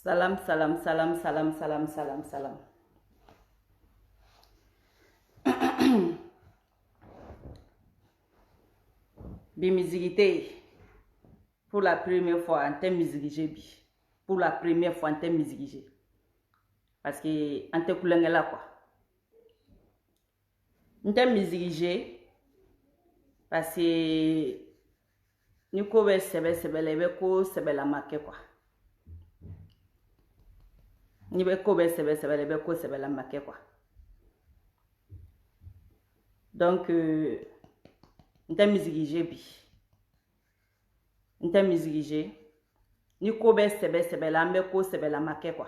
Salam, salam, salam, salam, salam, salam, salam. Bimizigité. Pour la première fois, en termes musique, pour la première fois, en termes musique. Parce que, en termes couleur là, quoi. En termes musique, parce que, nous couvons sebe la marque, quoi. Ni be ko be sebe le be ko sebe la marque, quoi. Donc en termes musique en termes musique ni ko be sebe la me ko sebe la marque, quoi.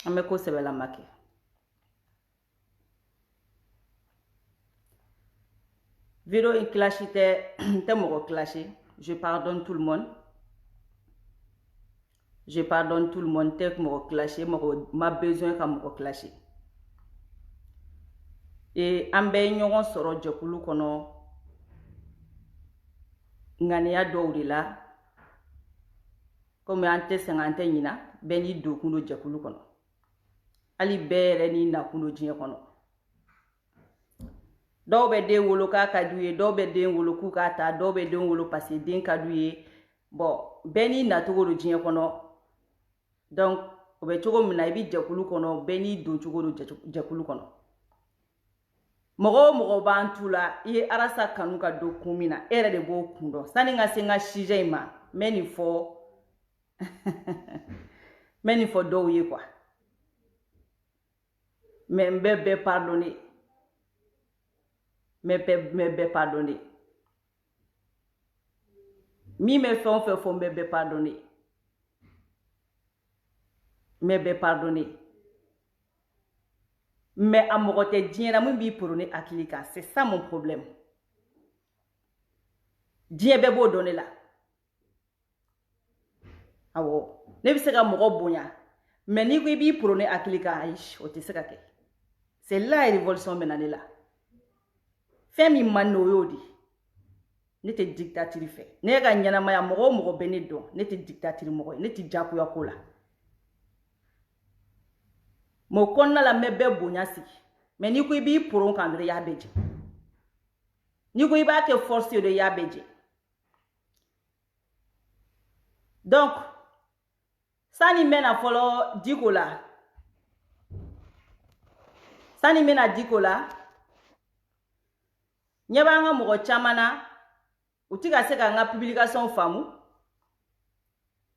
Me ko sebe la marque. Vidéo in clash te mo clashé. Je pardonne tout le monde. Je pardonne tout le monde. Tel que me reclasher, m'a besoin qu'à me reclasher. Et en ben yon soro jekulu kono ngania dowri la comme ante 50 nyina beni do kuno jekulu kono ali bere ni na kuno jine kono do be de wolo ka kaduye do be de wolo ku ka ta do be de wolo passer den kaduye bon beni na to wolo jine kono. Donc, obe chogo mina ibi jekulu kono beni do chogo jekulu kono. Mogo bantula iye arasa kanuka do kumina ere de bo kundo. Sani nga senga shije ima meni fo meni fo do ye kwa. Mbebe pardonner. Mbebe pardonner. Mi me fait on fait fo mbebe pardonner. Mbebe pardonner. Mais à mon côté, Dieu m'a mis pour nous akilika. C'est ça mon problème. Dieu bebo donné là. Ah ouais. Ne bi seka mo bonya. Mais ni ko bi pour nous akilika aish o te seka ke. C'est là la révolution menane là. Fais mi mano yodi. Ne te dictature fait. Ne ga nyana maya mo benedo. Ne te dictature mo. Ne te jaku ya kola. Mo konna la mebe bonyasi mais ni ko bi pour kandre ya beje ni ko ba ke force de ya beje. Donc sani mena folo dikola sani mena dikola nyeba nga mo chamana utika seka nga publication famu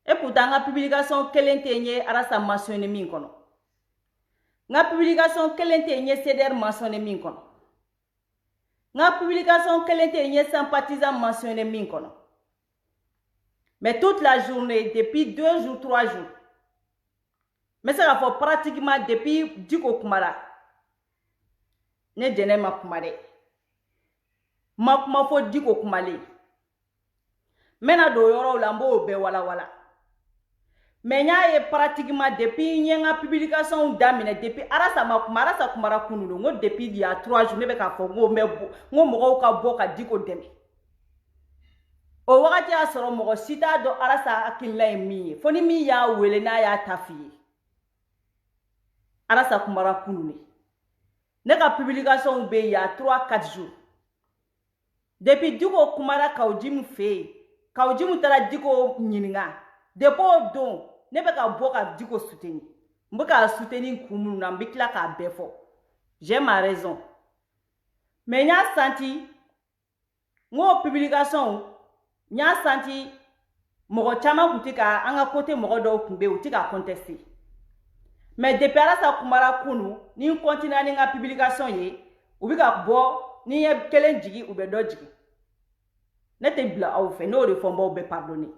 et pourtant nga publication kelentenye arasa mentionné min kono. Nga publication kelente nye CDR mentionné min kono. Nga publication kelente nye sympathisant mentionné min kono. Mais toute la journée, depuis 2 jours, 3 jours. Mais ça va faire pratiquement depuis Diko Kumara. Ne dene ma kumare. Ma fo Diko Kumale. Mena do yoro lambo be wala wala. Mais nya e pratiquement depuis nyenga publication damine depuis arasa kumara kununo ngo depuis il y a 3 jours mebe ka fo ngo mebo ngo mo ka boka Diko demi o wakati asoro mo sita do arasa akinla mi foni mi ya wele na ya tafi arasa kumara kunune ne ka publication be il y a 3-4 jours depuis Diko kumara ka ojimu fe ka ojimu tara Diko nyininga depo don ne be ka boka Diko soutenir mboka soutenir kunu na mbikla ka befo. J'ai ma raison. Mais nya senti ngo publication nya senti Mɔgɔ caman kun tɛ ka an ka côté mɔgɔ dɔw kun bɛ yen u tɛ ka contester mais depuis Arasa kumara kunu ni continue ni n ka publication ye u bɛ ka bɔ ni ye kelen jigi u bɛ dɔ jigi ne tɛ bila aw fɛ n'o de fɔ n b'aw bɛɛ pardonner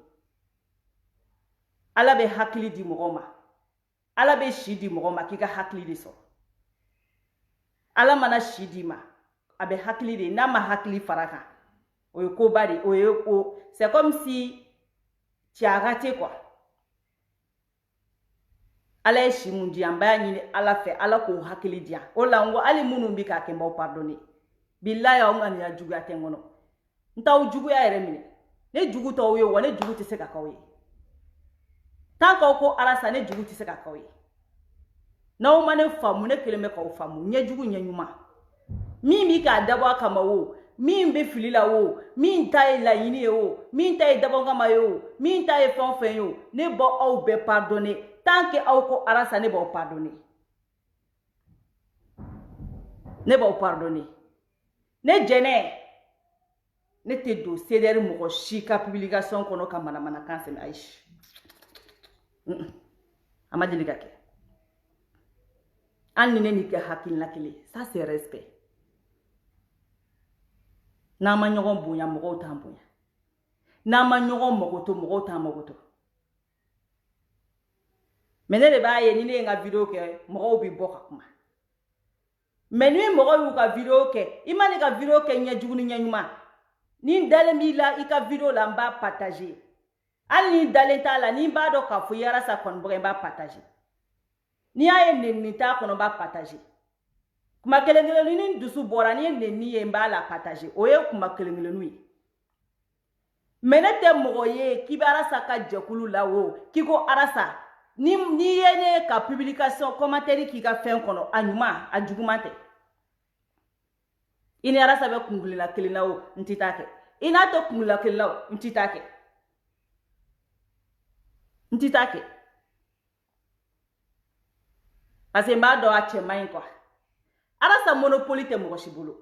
Ala bɛ hakili di mɔgɔ ma Ala bɛ si di mɔgɔ ma k'i ka hakili de sɔrɔ Ala mana si di ma a bɛ hakili de n'a ma hakili fara kan o ye koba de o ye c'est comme si tu as raté quoi Ala ye si mun di an b'a ɲini Ala fɛ Ala k'o hakili di yan o la n ko hali minnu bɛ k'a kɛ n b'aw pardonner billahi aw ŋaniya juguya tɛ n kɔnɔ n t'aw juguya yɛrɛ minɛ ne jugu t'aw ye wa ne jugu tɛ se ka k'aw ye tant qu'aw ko Arasa ne jugu tɛ se ka k'aw ye n'aw ma ne faamu ne kelen bɛ k'aw faamu ɲɛ jugu ɲɛ ɲuman min bɛ k'a dabɔ a kama o min bɛ fili la o min ta ye laɲini ye o min ta ye dabɔ kama ye o min ta ye fɛn o fɛn ye o ne bɔ aw bɛɛ pardonner tant que aw ko Arasa ne b'aw pardonner ne b'aw pardonner ne jɛnɛ ne tɛ don CDR mɔgɔ si ka publication kɔnɔ ka manamanakan sɛmɛ ayi a ma deli ka kɛ an ni ne ni kɛ hakilina kelen ça c'est respect n'an ma ɲɔgɔn bonya mɔgɔw t'an bonya n'an ma ɲɔgɔn mago to mɔgɔw t'an mago to mais ne de b'a ye ni ne ye n ka video kɛ mɔgɔw bɛ bɔ ka kuma mais ni mɔgɔw y'u ka video kɛ i ma ne ka video kɛ ɲɛ jugu ni ɲɛ ɲuman ni n dalen b'i la i ka video la n b'a partager hali ni n dalen t'a la ni n b'a dɔn k'a fɔ i ye Arasa kɔnibaga n b'a partager ni y'a ye nɛnini t'a kɔnɔ n b'a partager kuma kelen kelennu ni dusu bɔra ni ye nɛnini ye n b'a la partager o ye kuma kelen kelennu ye mais ne tɛ mɔgɔ ye k'i bɛ Arasa ka jɛkulu la o k'i ko Arasa ni ye ne ka publication commentaire k'i ka fɛn kɔnɔ a ɲuman a juguman tɛ i ni Arasa bɛ kunkulila kelen na o n tɛ taa kɛ i n'a to kunkulila kelen na o n tɛ taa kɛ n tɛ taa kɛ parce que n b'a dɔn a cɛ man ɲi quoi Arasa monopole tɛ mɔgɔ si bolo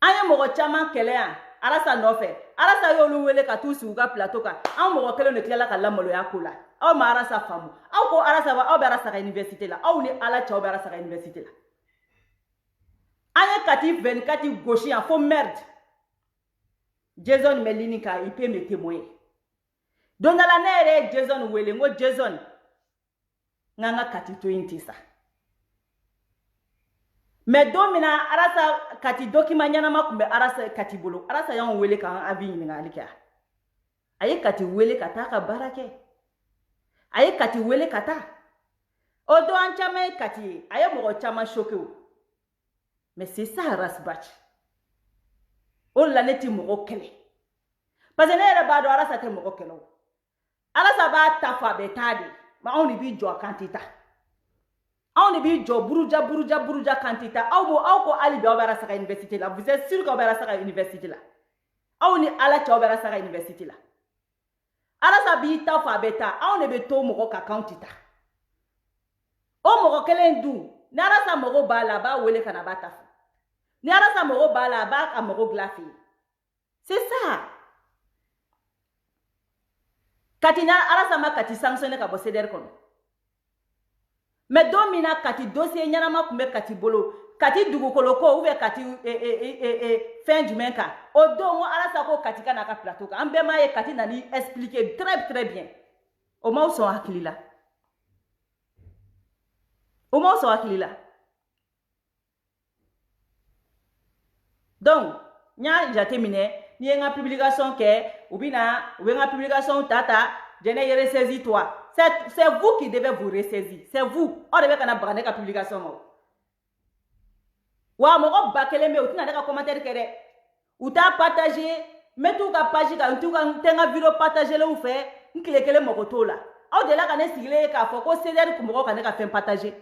an ye mɔgɔ caman kɛlɛ yan Arasa nɔfɛ Arasa y'olu wele ka t'u sigi u ka plateau kan an mɔgɔ kelen de tilala ka lamaloya ko la aw ma Arasa faamu aw ko Arasa aw bɛ Arasa ka université la aw ni Ala cɛ aw bɛ Arasa ka université la an ye kati 24 gosi yan fo merde Jason bɛ lini ka il peut me témoigner don dɔ la ne yɛrɛ ye Jason wele n ko Jason n k'an ka kati to yen ten sa mais don min na Arasa kati document ɲɛnama tun bɛ Arasa kati bolo Arasa y'anw wele k'an avis ɲininkali kɛ a ye kati wele ka taa ka baara kɛ a ye kati wele ka taa o don an caman ye kati ye a ye mɔgɔ caman choqué o mais c'est ça Arasbatch o la ne ti mɔgɔ kɛlɛ parce que ne yɛrɛ b'a dɔn Arasa tɛ mɔgɔ kɛlɛ o Arasa b'a ta fɔ a bɛ taa de mais anw de b'i jɔ a kan tɛ taa anw de b'i jɔ buruja kan tɛ taa aw ko hali bi aw bɛ Arasa ka université la vous êtes sûr que aw bɛ Arasa ka université la aw ni Ala cɛ aw bɛ Arasa ka université la Arasa b'i ta fɔ a bɛ taa anw de bɛ to mɔgɔ kan k'anw tɛ taa o mɔgɔ kelen dun ni Arasa mago b'a la a b'a wele ka na a b'a ta fɔ ni Arasa mago b'a la a b'a ka mago dilan fɛ yen c'est ça kati na Arasa ma kati sanctionné ka bɔ CDR kɔnɔ mais don min na kati dossier ɲɛnama tun bɛ kati bolo kati dugukolo ko ou bien kati fɛn jumɛn kan o don ko Arasa ko kati ka na ka plateau kan an bɛɛ m'a ye kati nani expliquer très bien o m'aw sɔn hakili la o m'aw sɔn hakili la donc n y'a jateminɛ ni ye n ka publication kɛ u bɛ n ka publication ta jɛnɛ ye ressaisi toi c'est vous qui devez vous ressaisir c'est vous aw de bɛ ka na baga ne ka publication ma wa mɔgɔ ba kelen bɛ yen u tɛna ne ka commentaire kɛ dɛ u t'a partager n bɛ t'u ka page kan n tɛ n ka video partager lenw fɛ n tile kelen mago t'o la aw delila ka ne sigilen ye k'a fɔ ko CDR mɔgɔw ka ne ka fɛn partager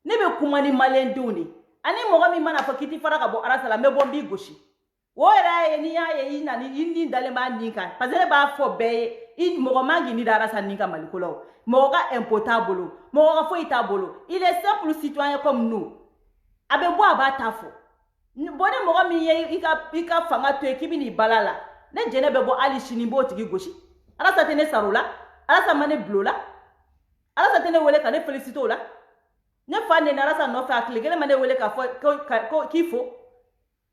ne bɛ kuma ni maliyɛn denw de ani mɔgɔ min mana fɔ k'i ti fara ka bɔ Arasa la n bɛ bɔ n b'i gosi o yɛrɛ ye n'i y'a ye i ni dalen b'a nin kan parce que ne b'a fɔ bɛɛ ye mɔgɔ man k'i ni da Arasa nin kan Maliko la o mɔgɔ ka impôt t'a bolo mɔgɔ ka foyi t'a bolo il est simple citoyen comme nous a bɛ bɔ a b'a ta fɔ bon ni mɔgɔ min ye i ka fanga to yen k'i bɛ n'i bala la ne jene be bo ali sini bo tigi goshi arasa tene sarula arasa mane blola arasa tene wele ka ne felicito la ne fa ne arasa no fa klikele mane wele ka fo kifo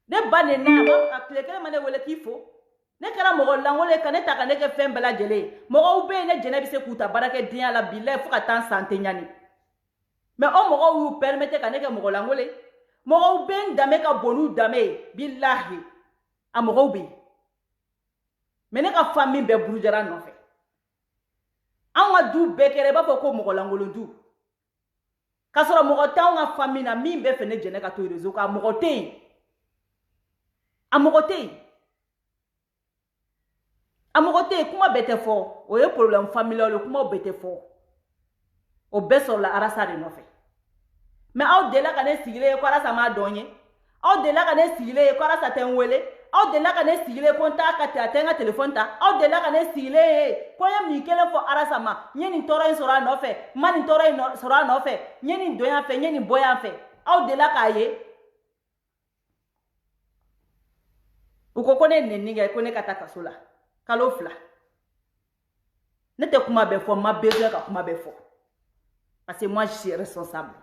ne ba ne na ma klikele mane wele kifo ne kara mogo langole ka ne ta ka ne ke fem bela jele mogo be ne jene bi se kuta barake diya la billahi fo ka tan santé nyani mais o mogo yu permettre ka ne ke mogo langole mogo be ndame ka bonu dame billahi a mogo be mais ne ka famille be burujara no fe an wa du be kere ba fo ko mogo langolo du ka soro mogo ta nga famille na min be fe ne jene ka to réseau ka mogo te a mogo te amogote kuma bete fo o ye problème familial kuma bete fo o beso la arasa de nofe mais aw de la kane sigile ko arasa ma donye aw de la kane sigile ko arasa ten wele aw de la kane sigile ko ta ka ta tenga téléphone ta aw de la kane sigile ko ya mi kele fo arasa ma nyeni toro sora nofe mani toro sora nofe nyeni doya fe nyeni boya fe aw de la kaye uko kone nenninga ko ne kata kasola kalo fla ne te kuma be fo ma besoin ka kuma be fo parce que moi je suis responsable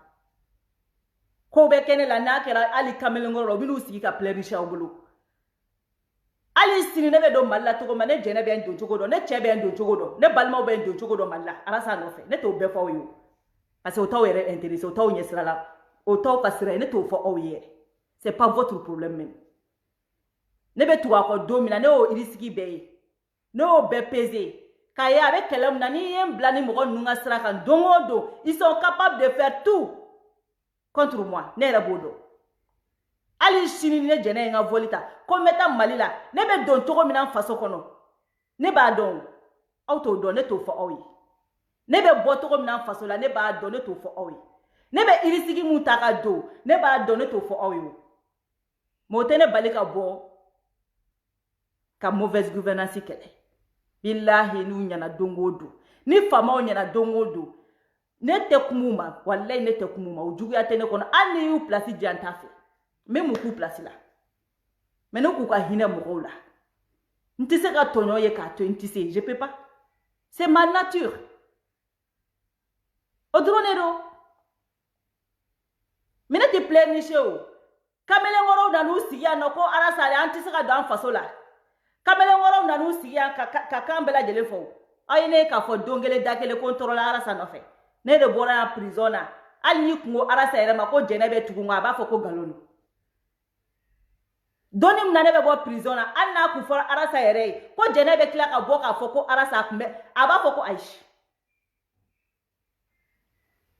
ko be kene la na kera ali kamel ngoro binu sigi ka plerisha obulu ali sini ne be do malla to ko mane jene be ndo jogodo ne chebe ndo jogodo ne balma be ndo jogodo malla arasa no fe ne to be fo yo parce que o taw ere intéressé o taw nyesra la o taw kasira ne to fo o yere c'est pas votre problème même ne be tuwa ko domina ne o irisigi be no be pesé kaya avec kelem nani yem blani mo nunga sraka dongodo ils sont capables de faire tout contre moi ne la bodo ali chini ne jene nga volita ko meta malila ne be don to ko mina faso kono ne ba don auto don ne to fo oyi ne be boto ko mina faso la ne ba don ne to fo oyi ne be irisigi mutaka do ne ba don ne to fo oyi mo tene balika bo ka mauvaise gouvernance kele billahi nu nyana dongodo ni fama o nyana dongodo ne te kumuma wallahi ne te kumuma ujugu ya tene kono ani yu place diantafe même ku place la mais no ku ka hina mo la ntise ka tonyo ye ka to ntise je peux pas c'est ma nature odronero mine te plaire ni cheo kamele ngoro na nu siya no ko arasale antise ka dan fasola kamele ngoro na nu siya ka kambela jele fo ayine ka fo dongele dakele contrôle arasa no fe ne de bora prisona ali kungo arasa ere ma ko jenebe tugunga ba fo ko galono donim na nebe bo prisona anna ku for arasa ere ko jenebe kila ka bo ka fo ko arasa kumbe aba fo ko aish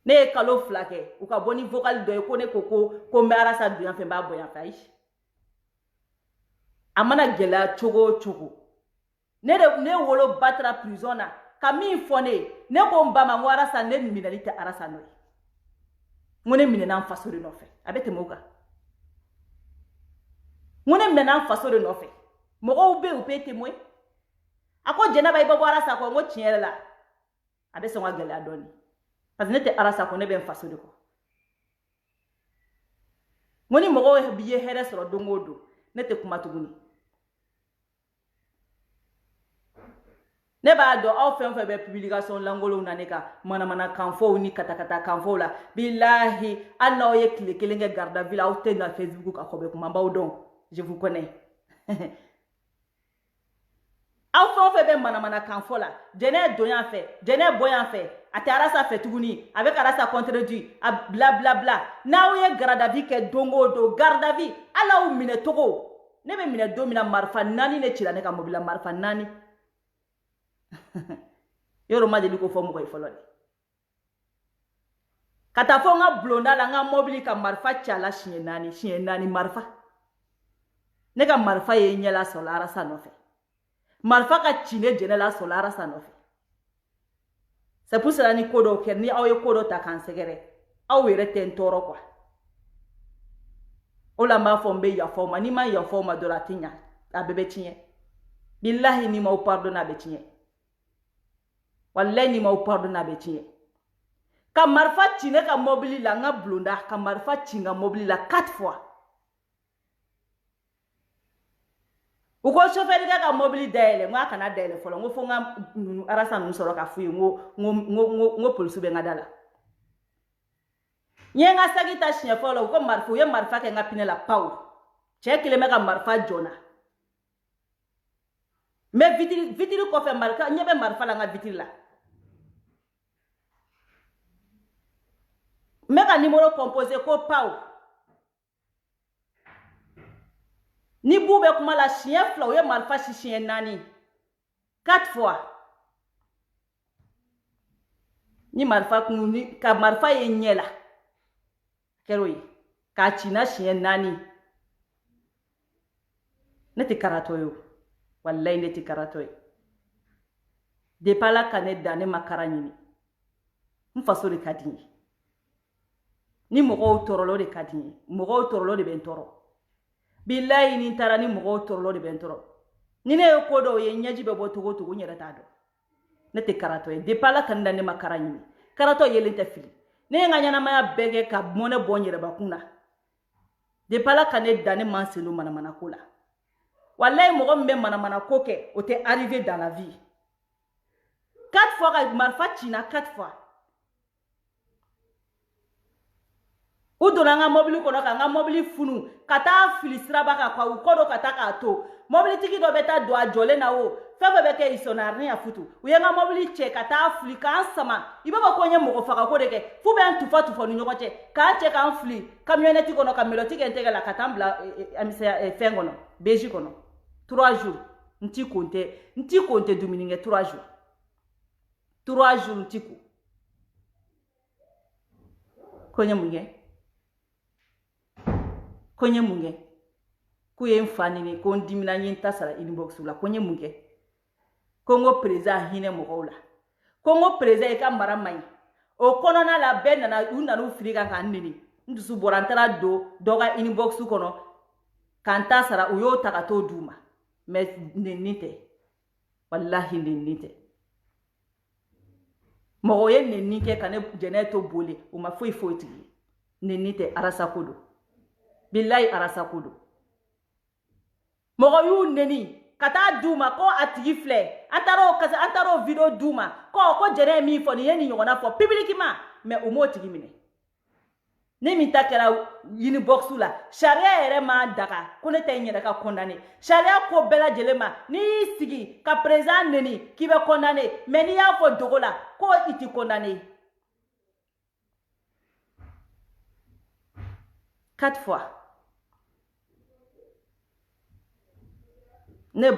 ne kalo flake u ka boni vocal do ko ne ko mbe arasa du yan fe ba bo yan fa aish amana gela chogo ne wolo batra prisona kami fone ne ko mbama ngwara sa ne minalite arasa no ngone minena mfasore no fe abete moga ngone minena mfasore no fe mogo ube upete moy ako jena ba ibo arasa ko ngo chiela abese ngwa gela doni parce ne te arasa ko ne be mfasore ko ngoni mogo biye here soro dongodo ne te kumatuguni ne ba do aw fen fe be publication langolo na ne ka mana kanfo ni katakata kanfo la billahi Allah ye kelenge garda villa aw te na Facebook ka ko be kuma baw don je vous connais aw fen fe be mana kanfo la jene doyan fe jene boyan fe atara sa fe tuguni avec arasa contredit bla bla bla na o ye garda vie ke dongo do garda vie ala o mine togo ne be mine domina marfa nani ne chira ne ka mobila marfa nani yoro ma deli ko fo mo koy folode kata fo nga blonda la nga mobili ka marfa chala shinye nani marfa ne ka marfa ye nyela solara sanofe marfa ka chine jenela solara sanofe c'est pour cela ni kodo ker ni aw ye kodo ta kan segere aw yere ten toro kwa ola ma fo mbe ya fo ma ni ma ya fo ma do la tinya abebe tinye billahi ni ma pardonna be tinye wallahi ni ma pardonna be tinye ka marfa chine ka mobili la nga blonda ka marfa chinga mobili la 4 fois u ko chauffeur ka mobile dayele ngo kana dayele folo ngo fo nga arasa nu soro ka fuyi ngo police be ngadala nyenga sagita shnya folo ko marfu ye marfa ke nga pinela pau chekile meka marfa jona me vitiri ko fe marka nyebe marfa la nga vitiri la meka numéro composé ko pau ni boube kuma la chien fla ou ye marfa chien nani 4 fois ni marfa kuni ka marfa ye nyela keroyi ka china chien nani neti karato yo wallahi neti karato yo de pala kanet dane makara nyini mfaso de kadini ni mogo torolo de kadini mogo torolo de bentoro billahi ni tara ni mogo torolo de bentoro ni ne ko do ye nyaji be botogo to nyere ta do neti karato yo de pala kan dane makara nyini karato ye lente fili ne nganya na maya bege ka mone bonyere bakuna de pala kanet dane manselo mana kola wallahi mogo mbe mana koke o te arrivé dans la vie 4 fois ka marfa china 4 fois o dona nga mobile kono ka nga mobile funu kata filistra baka kwa ukodo kata ka to mobile tiki do beta do ajole na wo febe beke isonarni ya futu uyenga mobile che kata fli ka sama ibaba konye mogo faka ko deke fu be tufa nu nyoko che ka che ka fli camionnette kono ka melotike ntege la katambla amisa fengono beji kono 3 jours nti konte dumininge 3 jours 3 jours ntiku konye munge kuye mfani ni ko ndimina nyinta sara inbox la konye munge kongo président hine mogola kongo président e ka mara mai o kono na la ben na una no frika kan nini ndusu borantara doga inbox kono kanta sara uyo takato duma mais nenite wallahi nenite mogo ye nenike kane jeneto bole o ma foi tigi nenite arasa kodo billahi arasa kodo mogo yu neni kata duma ko atigi fle antaro video duma ko jene mi fo ni yeni nyona fo publiquement mais o mo tigi mine ne mi takera yini boxu la sharia ere ma daga ko ne tay nyeda ka condamné sharia ko bela jelema ni sigi ka président neni ki be condamné mais ni ya fo dogola ko iti condamné 4 fois ne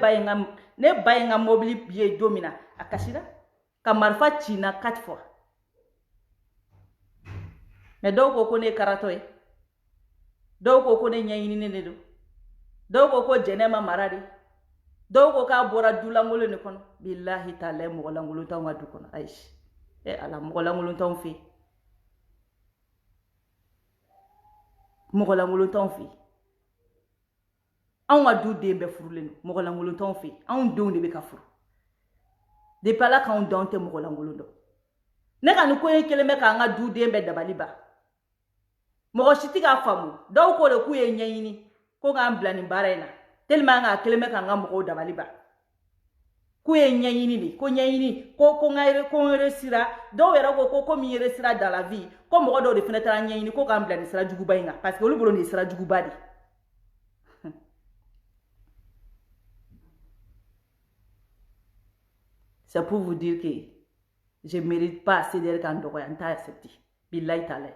bayinga mobile biye domina akashira ka marfa china 4 fois mais do ko ne karato e do ko ne nyayini ne do do ko jenema marari do ko ka bora dulangolo ne kono billahi ta'ala mo langolo taw ngadu kono aish e ala mo langolo taw fi mo langolo taw fi an wa du dembe furulen mo langolo taw fi an do ne be ka furu de pala ka on donte mo langolo do ne kan ko keleme ka nga du dembe dabaliba mogo shiti ka famu daw ko le kuye nyayini ko nga amblani barena telma nga keleme ka nga mogo dabaliba kuye nyayini ni ko nyayini ko ngaire ko resira daw era ko mi resira dans la vie ko mogo do de fenêtre nyayini ko ka amblani sira jugu bayinga parce que lu bolo ni sira jugu badi c'est pour vous dire que je mérite pas assez d'être quand dogo anta accepté billahi ta'ala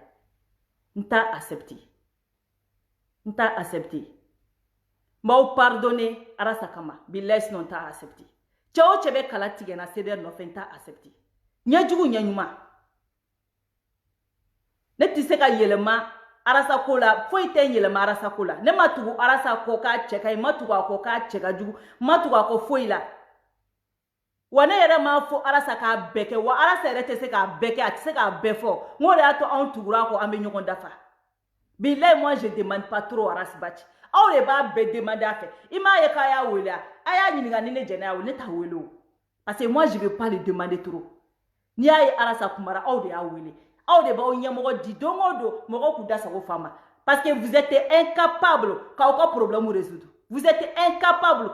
nta accepté mau pardonner arasa kama billahi sinon ta accepté chao chebe kala tigena seder no fenta accepté nyajugu nyanyuma ne tiseka yelema arasa kola foi te yelema arasa kola ne matugu arasa ko ka cheka matugu ko ka cheka jugu matugu ko foi la wane yere ma fo arasa ka beke wa arasa yere te se ka beke ati se ka befo ngore ato an tugura ko ambe nyokon dafa billahi moi je demande pas trop aras bachi aw le ba be demander afa ima ye ka ya wela aya nyiniga ni ne jena ya wele ta welo parce que moi je vais pas le demander trop ni ay arasa kumara aw de ya wele aw de ba o nyamogo di dongodo mogo ku dasa ko fama parce que vous êtes incapable ka ko problème résoudre Vous êtes incapable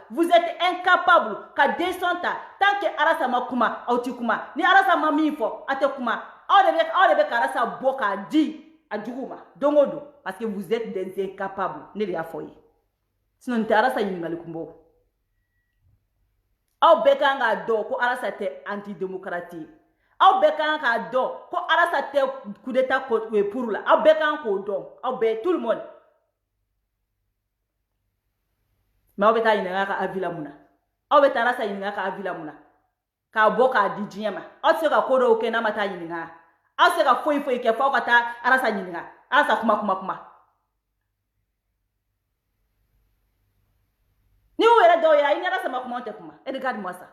vous êtes incapable ka descendre tant que arasa makuma autikuma ni arasa mamifo atekuma aurebe karasa boka di adjuguma dongodo parce que vous êtes des incapables ne ya foyer sinon te arasa yingali kumbo aw bekanga do ko arasa te antidémocratie aw bekanga do ko arasa te coup d'état pour la aw bekanga ko do aw be tout le monde. Mais on ta yinanga ka avila muna aw beta rasa yinanga ka avila muna ka boka di diema aw se ka kodo o kena mata yinanga aw se ka foi ke fa ka ta arasa yinanga arasa kuma ni o era do ya ina rasa makuma te kuma et regarde-moi ça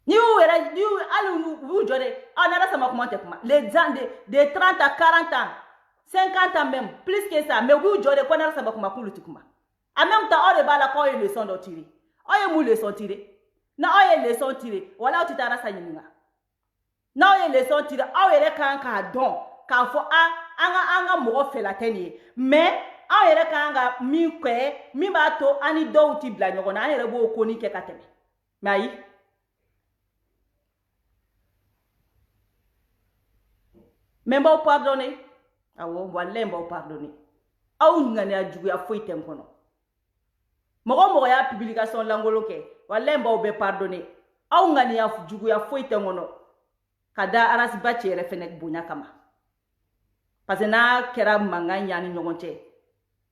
ni o era ni alu vous jore on arasa makuma te kuma les gens de 30 à 40 ans 50 ans même, plus que ça, mais vous j'aurais qu'on a ça bakuma kulutikuma. En même temps, on va la quand il leçon de tirer. On est mou leçon tirer. Non, on est leçon tirer. Voilà tu t'arrêtes ça yinga. Non, on est leçon tirer. On est quand don, quand faut anga moro fait la tenue. Mais on est quand mi kwe, mi bato ani do uti bla nyoko na ere bo koni ke kateme. Mais même pas pardonner. Awo wale mba pardonner aw ngani ajugu ya foi tempono mogo ya publication langolo ke wale mba be pardonner aw ngani ya jugu ya foi tengono kada aras bache refenek bunya kama parce na kera manganya ni nyogonche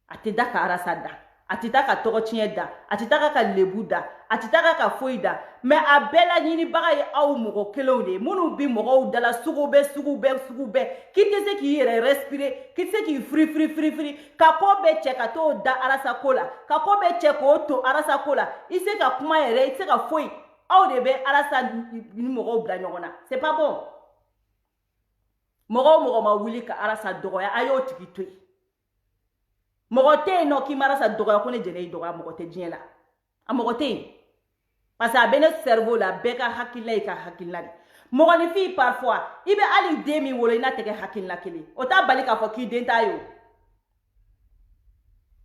atida ka arasada atita ka togo tieda atita ka lebuda atita ka foida mais abela nyini baga ye aw mogo kelonde munu bi mogo dala sugube qui te se qui respirer qui te se qui free ka ko be che ka to da arasa kola ka ko be che ko to arasa kola ise ka kuma ere ise ka foi aw de be arasa ni mogo bla nyogona c'est pas bon mogo ma wuli ka arasa dogoya ayo tikitoi mogote no ki marasa dogoya ko ne jene dogoya mogote diela a mogote parce que bene cerveau la beka hakilla ka hakilla mogoni fi parfois ibe ali demi wolo ina teke hakilla kele o ta bali ka fo ki denta yo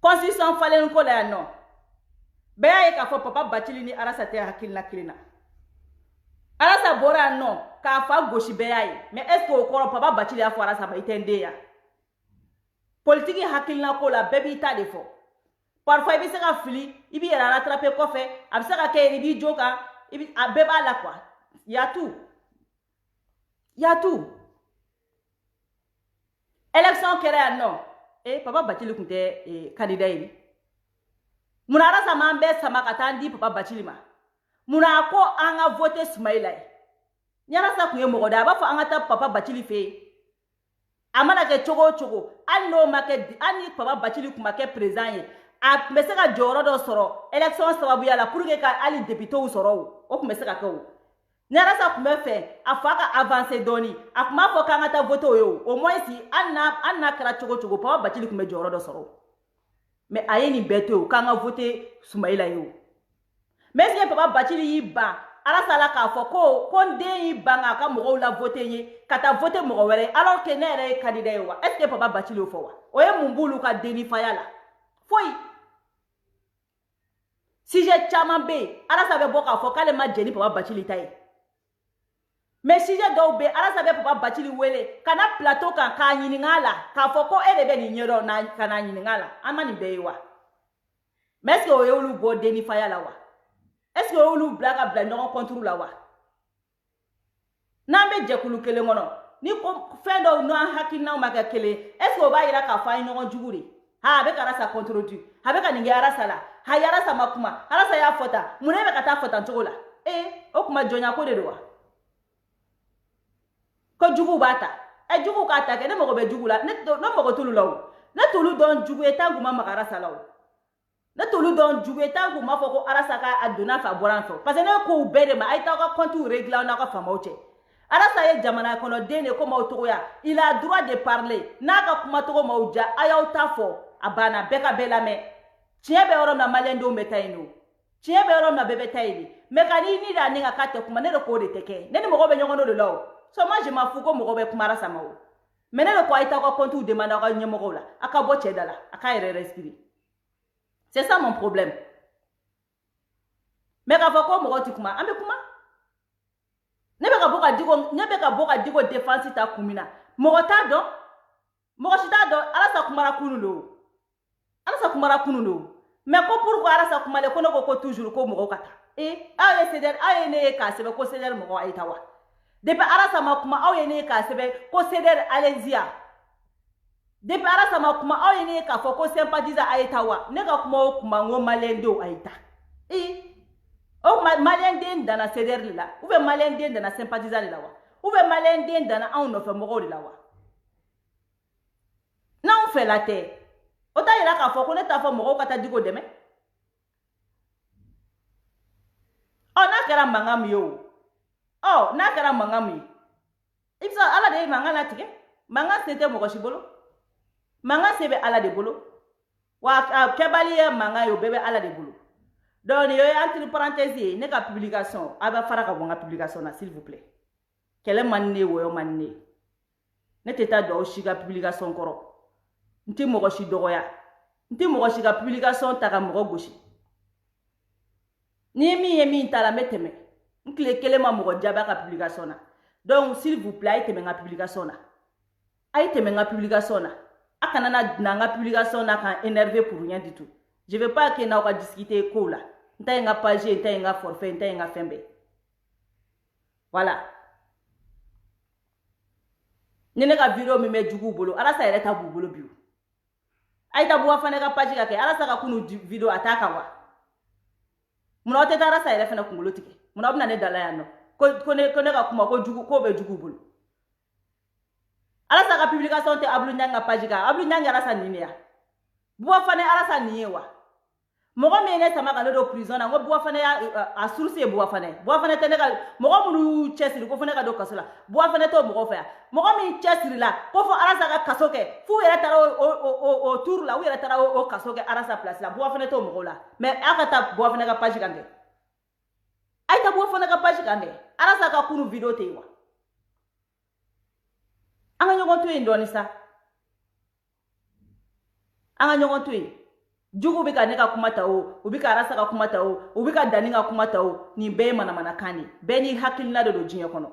constitution falen ko la no be ay ka fo papa bachili ni arasa te hakilla kilina arasa bora no ka fa goshi be ay mais est ce que ko papa bachili a fo arasa ba itende ya politique hakilna ko la bebi ta defo parfois ibi se ka fili ibi era rattraper ko fe abi se ka ke ibi joka ibi abeba la quoi ya tout élection kera non papa Bachili kunte candidat yi muna rasa mambe sama katandi papa Bachili ma muna ko anga voter Smaila nyara sa kunye mogoda ba fo anga ta papa Bachili fe amana ke chogo allo make ani papa Bachili kuma ke président ye a meseka joro do soro élection sababu ya la pour que ka ali député ou soro o kuma meseka ko nyara sa kuma fe afaka avancer doni akuma fo kanga ta voter yo au moins si anna kara chogo papa Bachili kuma joro do soro mais ayeni beto kanga voter Soumaïla yo mais si papa Bachili yi ba ala sala ka fo ko ndé yi banga ka mo la voter yi kata voter mo wéré alors que ne re candidat wa est-ce que papa Bachili o fo wa o ye mumbulu ka deni fayala foi si j'ai chamambe ala sabe boka fo kale ma jeni papa Bachili tay mais si j'ai do be ala sabe papa Bachili wele kana plateau kan ka nyiningala ka fo ko ere be ni nyero na kana nyiningala amani be wa mais est-ce que o ye olu bo deni fayala wa est-ce que olu blaga bla non contrôle la wa nambe jekulu kele ngono ni ko fendo no hakina ma ka kele est-ce que o ba ira ka fa no juguri ha be kara sa contrôle du ha be ka ninge ara sala ha yara sa makuma ara sa ya fota munebe ka ta fota ntola o kuma jonya ko de do wa ko jugu bata jugu ka ta ke ne mo be jugu la ne no mo ko tulu lawo ne tulu don jugu etangu ma makara sala o ne tolu don juge tangu mafo ko arasa ka aduna fa boranfo parce que ne ko bere ma ay ta ko compte régler na ko famauche arasa ye jamana kono dene ko mawto ya il a droit de parler naka kuma to mawja ayaw tafo abana beka belame tiebe orom na malendo metaino tiebe orom na bebe taini mekani ni da ninga kate kuma ne ko de teke ne ni mo go be nyongo no lo so moi je m'en fous ko mo go be kuma arasa mawo Mais ne quoi ita ko compte demande ka nyemoko la aka bo chedala aka respirer. C'est ça mon problème. Mais ka fako mo ti kuma ambe kuma. Ne be ka boka digo défense ta kumina. Mo ta do ala sa kumara kunulo. Ala sa kumara kunulo. Mais ko pourquoi ala sa kumale ko no ko toujours ko mo kata. Aye ceder aye ne ka sebe ko ceder mo aitawa. Depuis ala sa makuma aye ne ka sebe ko ceder allez-y. Depuis ala sa makuma aye ne ka fo ko sympathiser aitawa. Ne ka kuma ngo malendo aita. O malien den dana ceder la. Ou be malien den dana sympathiser la wa. Ou be malien den dana an no fe mo la wa. Na on fait la terre. Ota ira ka fo ko ne ta fo mo kata digo deme. Na kera mangam yo. Na kera mangam yo. Ibsa ala de mangana tike. Manga sete mo koshibolo. Manga sebe ala de bolo. Wa kebali manga yo bebe ala de bolo. Donc yo entre parenthèses ne ka publication aba fara ka bonga publication na s'il vous plaît. Kele manne wo yo manne. Ne teta do shiga publication koro. Nti mo koshi dogoya. Nti mo koshi ka publication ta ka mo goshi. Ni mi tala meteme. Nkle kelema mo jaba ka publication na. Donc s'il vous plaît teme nga publication na. Ay teme nga publication na. Akana na nga publication na kan énervé pour rien du tout. Je veux pas que na ka discuter ko la. Nta nga page, nta nga forfait, nta nga fembe. Voilà. Nene ka vidéo mi me jugu bolo. Ala sa eleta bu bolo biu. Ay ta buwa fane ka page ka ke. Ala sa ka kunu vidéo ataka wa. Muna ote tara sa ele fana kungulo tike. Muna obna ne dala ya no. Ko ne ka kuma ko jugu ko be jugu bulu. Ala sa ka publication te ablu nyanga page ka. Ablu nyanga ala sa nini ya. Buwa fane ala sa niye wa. Mogo mene sama ka do prison na ngo buwa fane ya a source e buwa fane. Buwa fane te ne ka mogo munu chesiri ko fane ka do kasola. Buwa fane to mogo fa ya. Mogo mi chesiri la ko fo ala sa ka kasoke. Fu yera tara o tour la, ou yera tara o kasoke ala sa place la. Buwa fane to mogo la. Mais akata buwa fane ka page kange. Aita buwa fane ka page kange. Ala sa ka kunu video te wa. Anga nyogon tu indoni sa. Anga nyogon tu jugu bika neka kumata o, ubika arasa ka kumata o, ubika dani ka kumata o, ni be mana kani. Be ni hakilina do jinye kono.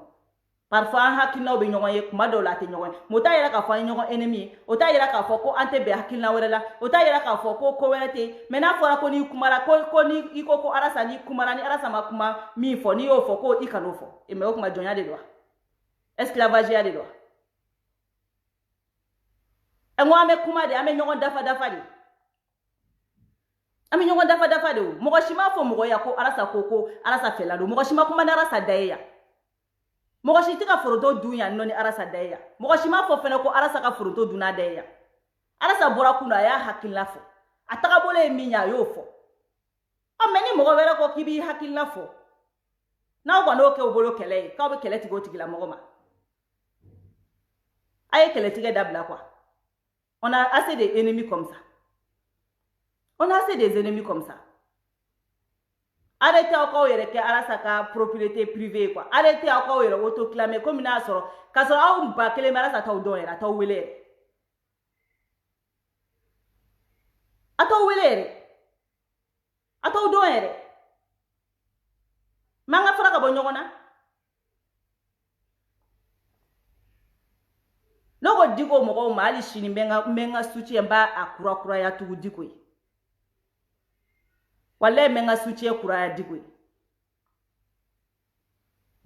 Parfois hakilina obi nyogon ye kumado la te nyogon. Mota yera ka fa nyogon ennemi, ota yera ka fa ko ante be hakilina werela, ota yera ka fa ko werete. Mena fora ko ni kumara ko ni iko ko arasa ni kumara ni arasa makuma mi fo ni o fo ko ikano fo. E me o kuma jonya de doa. Esclavage ya de doa. Enwa ame kuma de ame nyogon dafa de. Ami nyongo dafa de o. Mogo shima fo mogo ya ko arasa koko arasa felado. Mogo shima kuma na arasa daeya. Mogo shitika foroto dunya noni arasa daeya. Mogo shima fo fene ko arasa ka foroto duna daeya. Arasa bora kuna ya hakilina fo. Ataka bole minya yo fo. Meni mogo wera ko kibi hakilina fo. Na o kwano ke obolo kele. Ka obe kele tigo tigila mogo ma. Aye kele tige dabla kwa. On a assez d'ennemis comme ça. On a assez des ennemis comme ça. Arrêtez encore que arasa ka propriété privée quoi. Arrêtez encore autoclamer comme na soro. Ka soro a un ba kele mara sa taw don era taw welere. Ataw welere. Ataw don ere. Manga fara ka bo nyogona. Logo digo mo mali shini menga suchi mba akura ya tugu diko. Wale menga suchi kura ya digwe.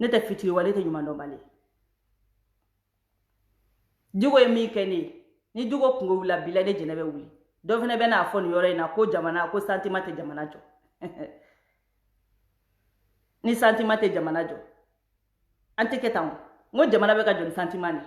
Nete fitiri wale te nyuma normale. Digo emi keni. Ni digo kungo wula bila de jenebe wuli. Dovene bena afoni yore na ko jamana ko santimate jamana jo. Ni santimate jamana jo. Antike tango. Ngo jamana beka jo ni santimane.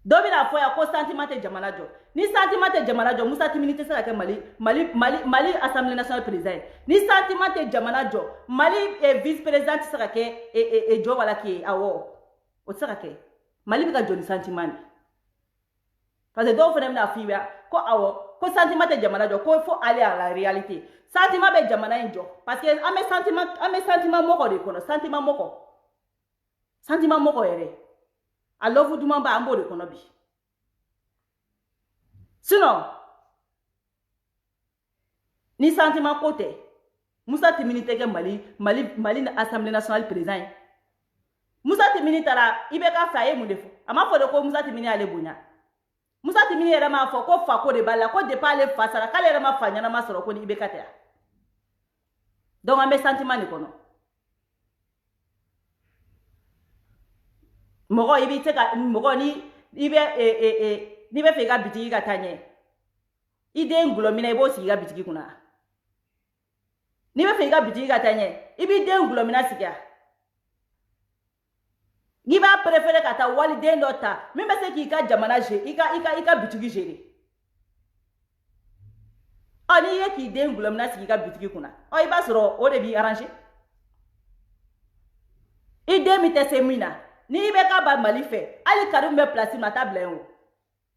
Dobina foya ko santimate jamana jo. Ni santimate jamana jo musa timinite sera ke Mali Assemblée nationale président. Ni santimate jamana jo Mali vice président sera ke jo wala ki awo. O sera ke Mali bika jo ni santimane. Parce que do fene na fiwa ko awo ko santimate jamana jo ko faut aller à la réalité. Sentiment be jamana njo parce que ame sentiment moko de kono sentiment moko ere. a love duman ba ambo de kono bi sinon ni sentiment côté Musa Timini teke Mali na Assemblée nationale président Musa Timini tara ibeka faye mundefo ama fo de ko Musa Timini ale bunya Musa Timini era ma fo ko fa ko de bala ko de pale fasara kale era ma fanya na ma soro ko ni ibeka ta donc ambe sentiment ni kono mogo ibi teka mogo ni ibe ni be fe ga bitigi ga tanye ide ngulomina ibo si ga bitigi kuna ni be fe ga bitigi ga tanye ibi de ngulomina siga ni ba préférer kata wali den dota mi be se ki ka jamana je ika bitigi jere ani ye ki de ngulomina siga bitigi kuna o iba soro o de bi arranger ide mi te semina ni ibe ka ba Mali fe ali Karim be place na table en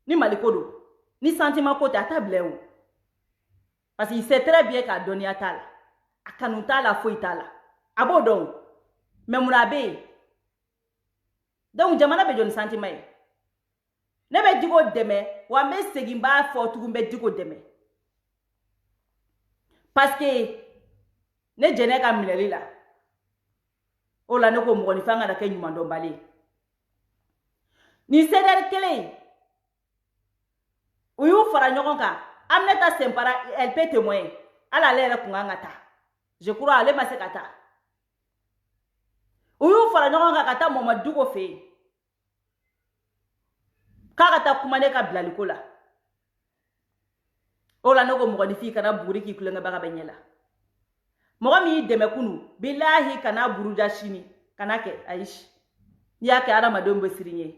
ni Mali kodo ni sentiment côté à table en parce qu'il sait très bien qu'a donné à tal a kanuta la fo itala abo donc mais murabe donc jamana be jon sentiment ne be digo deme wa me segimba fo tugumbe digo deme parce que ne jene ka mineli la o la ne ko mo ni fanga da ke nyuma ndo bale ni seder kele uyu fara nyogon ka amneta sempara elle peut témoigner ala lere kunga ta je crois ale masekata uyu fara nyogon ka kata Mamadou ko fe kata kumane ka blaliko la o la ne ko mo ni fi kana buri ki kulenga baga benyela mo mi deme kunu billahi kana buruja shini kana ke aish ya ke ara madombe sirinye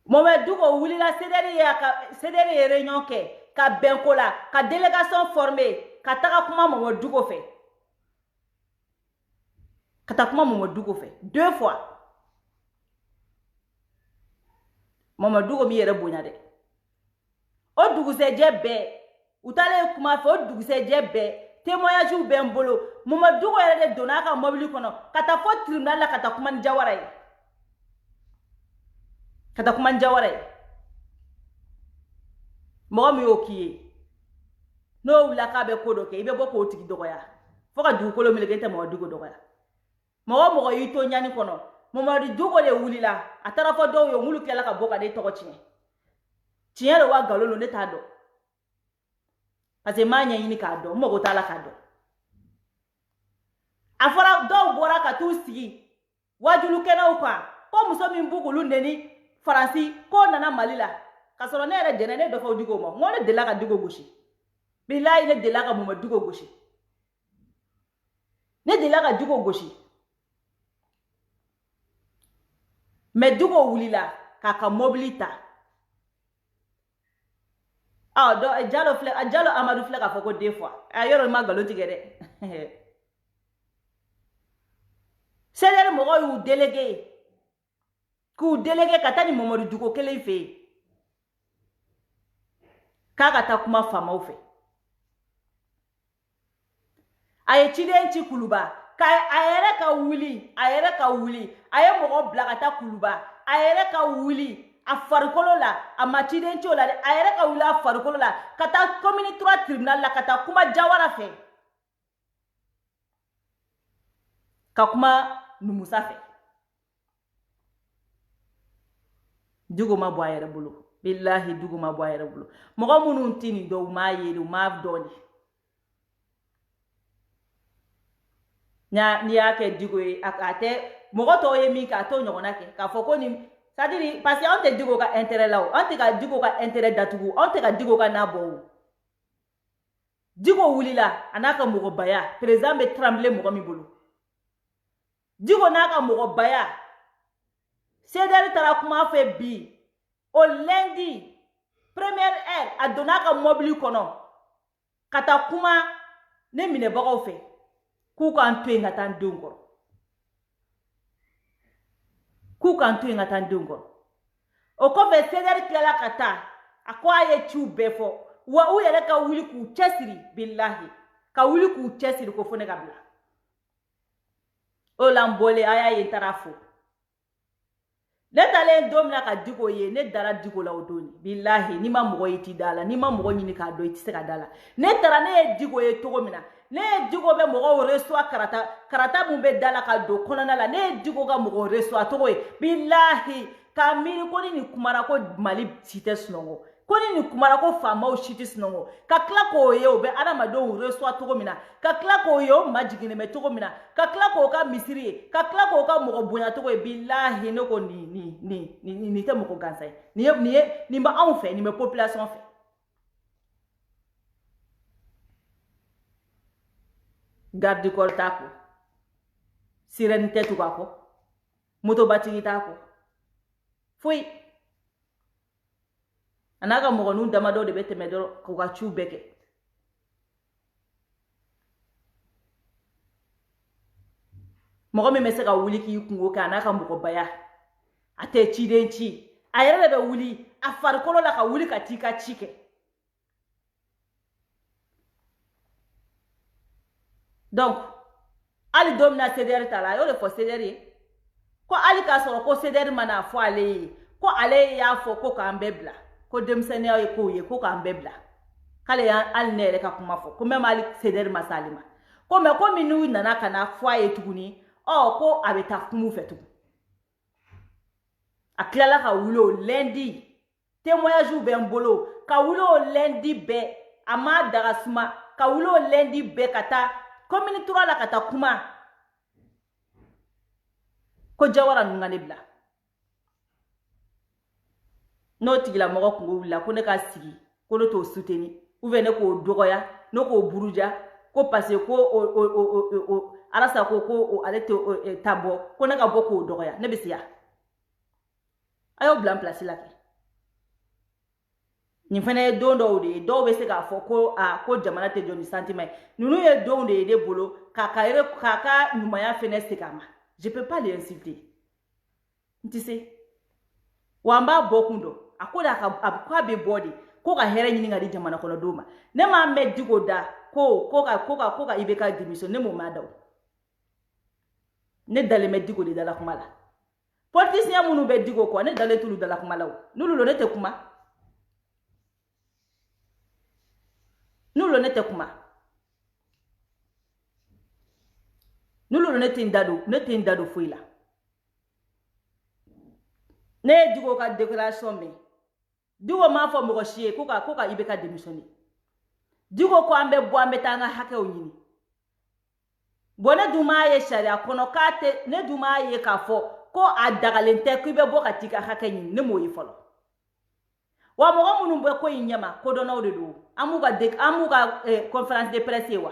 mo me dugo wuli la cédere réunion ke ka benkola ka délégation formée ka taka kuma mo dugo fe kata kuma mo dugo fe 2 fois mo dugo mi yere bonya de o dugu se jebe utale kuma fe o dugu se jebe témoignage ou ben bolo Mamadou yere de donaka mobile kono kata fo tribunal la kata kuma njawara yi kata kuma njawara yi mo mi okiye no wula ka be kodo ke ibe boko otigi dogoya fo ka dugu kolo milege te Mamadou go dogoya mo yito nyani kono Mamadou go le wulila atara fo do yo ngulu kela ka boka de toko chinye lo wa galolo ne ta do parce que manya yini ka do mo go tala ka do afara do bora ka tu sigi wajulu kena ukwa ko muso min bugulu ndeni faransi ko nana malila kasoro ne re jene ne do fa digo mo ngone de la ka digo goshi billahi ne de la ka mo digo goshi ne de la ka digo goshi me digo wulila ka mobilita ah do Diallo Amadou Flek a fait que 2 fois ayoro magalo tigere c'est le mo yu délégué ku délégué katani Mamadou Dugo kele fe kaka ta kuma fama ofe aye chidenchi kuluba ka ayere ka wuli aye mo blakata kuluba ayere ka wuli a farikolo la a machidencho la ayere ka wuli a farikolo la kata commune 3 tribunal la kata kuma jawara fe ka kuma numusa fe dugo ma bo ayere bulu billahi dugo ma bo ayere bulu mo ko munun tini do ma yedu ma doni nya ni ake digo akate mo ko to yemi ka to nyogona ke ka foko ni c'est-à-dire parce que on te digo ka intérêt là on te ka digo ka intérêt datugu on te ka digo ka nabo digo wulila anaka mo ko baya président be trembler mo ko mi bulu digo naka mo ko baya cédère tara kuma fait bi au lundi première heure a donaka mobile kono kata kuma ne mine bagaw fe ku kan to ngata ndongor ku kan to ngata ndongor o ko be cédère kala kata akwa ye chu befo wa u yele ka wuli ku chesiri billahi ka wuli ku chesiri ko fone kabla o lambole aya ye tarafo ne talen domina ka Diko ye ne dara Diko la o doni billahi ni ma mogo yiti dala ni ma mogo nyini ka do iti se ka dala ne tara ne ye Diko ye togo mina ne ye Diko be mogo reçoit karata mun be dala ka do konana la ne ye Diko ka mogo reçoit togo ye billahi ka miri ko ni kumara ko Mali site sunongo ko ni kumara ko famaw shiti sunongo ka kla ko ye o be adamadenw reçoit togo mina ka kla ko ye o majigine me togo mina ka kla ko ka misiri ye ka kla ko ka mogo bonya togo ye billahi ne ko ni te mogo gansa ni ba anw fɛ ni me population fɛ garde du corps ta ko sirène tɛ tugu a kɔ moto batigi ta ko foyi ana ka mɔgɔ nun damadɔ de bɛ tɛmɛ dɔrɔn k'u ka ciw bɛɛ kɛ mɔgɔ min bɛ se ka wuli k'i kungo kɛ a n'a ka mɔgɔbaya a tɛ ciden ci a yɛrɛ de bɛ wuli a farikolo la ka wuli ka t'i ka ci kɛ donc hali don mina CDR ta la a y'o de fɔ CDR ye ko hali k'a sɔrɔ ko CDR mana fɔ ale ye ko ale y'a fɔ ko k'an bɛɛ bila ko denmisɛnniya ye k'o ye ko k'an bɛɛ bila k'ale hali ne yɛrɛ ka kuma fɔ ko même hali CDR ma s'ale ma ko mais komi n'u nana ka na fɔ a ye tuguni ko a bɛ taa kumu fɛ tugun a tilala ka wuli o lundi témoignage bɛ n bolo ka wuli o lundi bɛɛ a ma daga suma ka wuli o lundi bɛɛ ka taa commune 3 la ka taa kuma ko Jawara ninnu ka ne bila n'o tigilamɔgɔ kungo wulila ko ne ka sigi ko ne t'o soutenir ou bien ne k'o dɔgɔya ne k'o buruja ko parce que ko Arasa ko ale tɛ ta bɔ ko ne ka bɔ k'o dɔgɔya ne bɛ se yan a y'o bila n place la kɛ nin fana ye don dɔw de ye dɔw bɛ se k'a fɔ ko ko jamana tɛ jɔ ni sentiment ye ninnu ye donw de ye ne bolo k'a ka ɲumanya fana segin a ma je peux pas les insulter n tɛ se wa n b'a bɔ kun dɔn a ko k'a bɛ bɔ de ko ka hɛrɛ ɲini ka di jamana kɔnɔdenw ma ne m'a mɛn Diko da ko ka IBK démission ne m'o m'a da o ne dalen bɛ Diko de dala kuma la politicien minnu bɛ Diko kɔ ne dalen t'olu dala kuma la o n'olu lo ne tɛ kuma n'olu lo ne tɛ kuma n'olu lo ne tɛ n da don foyi la ne ye Diko ka déclaration mɛn Diko m'a fɔ mɔgɔ si ye ko ka IBK démissionner Diko ko an bɛ bɔ an bɛ taa an ka hakɛw ɲini bon ne dun m'a ye sariya kɔnɔ k'a tɛ ne dun m'a ye k'a fɔ ko a dagalen tɛ k'i bɛ bɔ ka t'i ka hakɛ ɲini ne m'o ye fɔlɔ wa mɔgɔ minnu bɛ ko in ɲɛma kodɔnnaw de don an b'u ka conférence de presse ye wa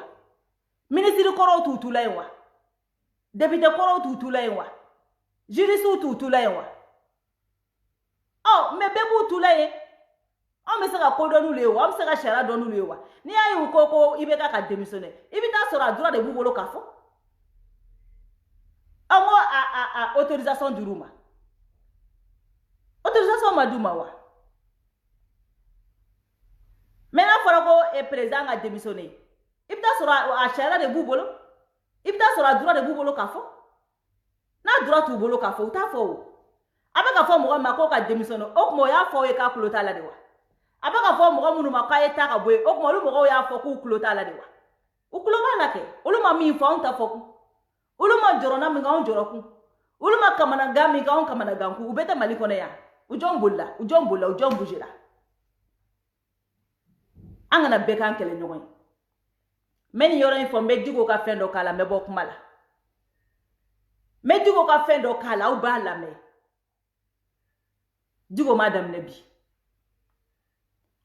ministre kɔrɔw t'u tula yen wa député kɔrɔw t'u tula yen wa juriste t'u tula yen wa mais bɛɛ b'u tula yen an bɛ se ka ko dɔn n'olu ye wa an bɛ se ka sariya dɔn n'olu ye wa n'i y'a ye u ko IBK ka démissionner i bɛ taa sɔrɔ a droit de b'u bolo k'a fɔ an ko autorisation dir'u ma autorisation ma d'u ma wa mais n'a fɔra ko président ka démissionner i bɛ taa sɔrɔ a sariya de b'u bolo i bɛ taa sɔrɔ a droit de b'u bolo k'a fɔ n'a droit t'u bolo k'a fɔ u t'a fɔ o a bɛ ka fɔ mɔgɔ ma ko ka démissionner o tuma o y'a fɔ aw ye k'a tulo t'a la de wa a bɛ ka fɔ mɔgɔ minnu ma k'a ye taa ka bɔ yen o tuma olu mɔgɔw y'a fɔ k'u tulo t'a la de wa u tulo b'a la kɛ olu ma min fɔ anw ta fɔ kun olu ma jɔrɔna min kɛ anw jɔrɔ kun olu ma kamanagan min kɛ anw kamanagan kun u bɛ tɛ Mali kɔnɔ yan u jɔn bolila u jɔn bougera an kana bɛɛ k'an kɛlɛ ɲɔgɔn ye n bɛ nin yɔrɔ in fɔ n bɛ Diko ka fɛn dɔ k'a la n bɛ bɔ kuma la n bɛ Diko ka fɛn dɔ k'a la aw b'a lamɛn Diko m'a daminɛ bi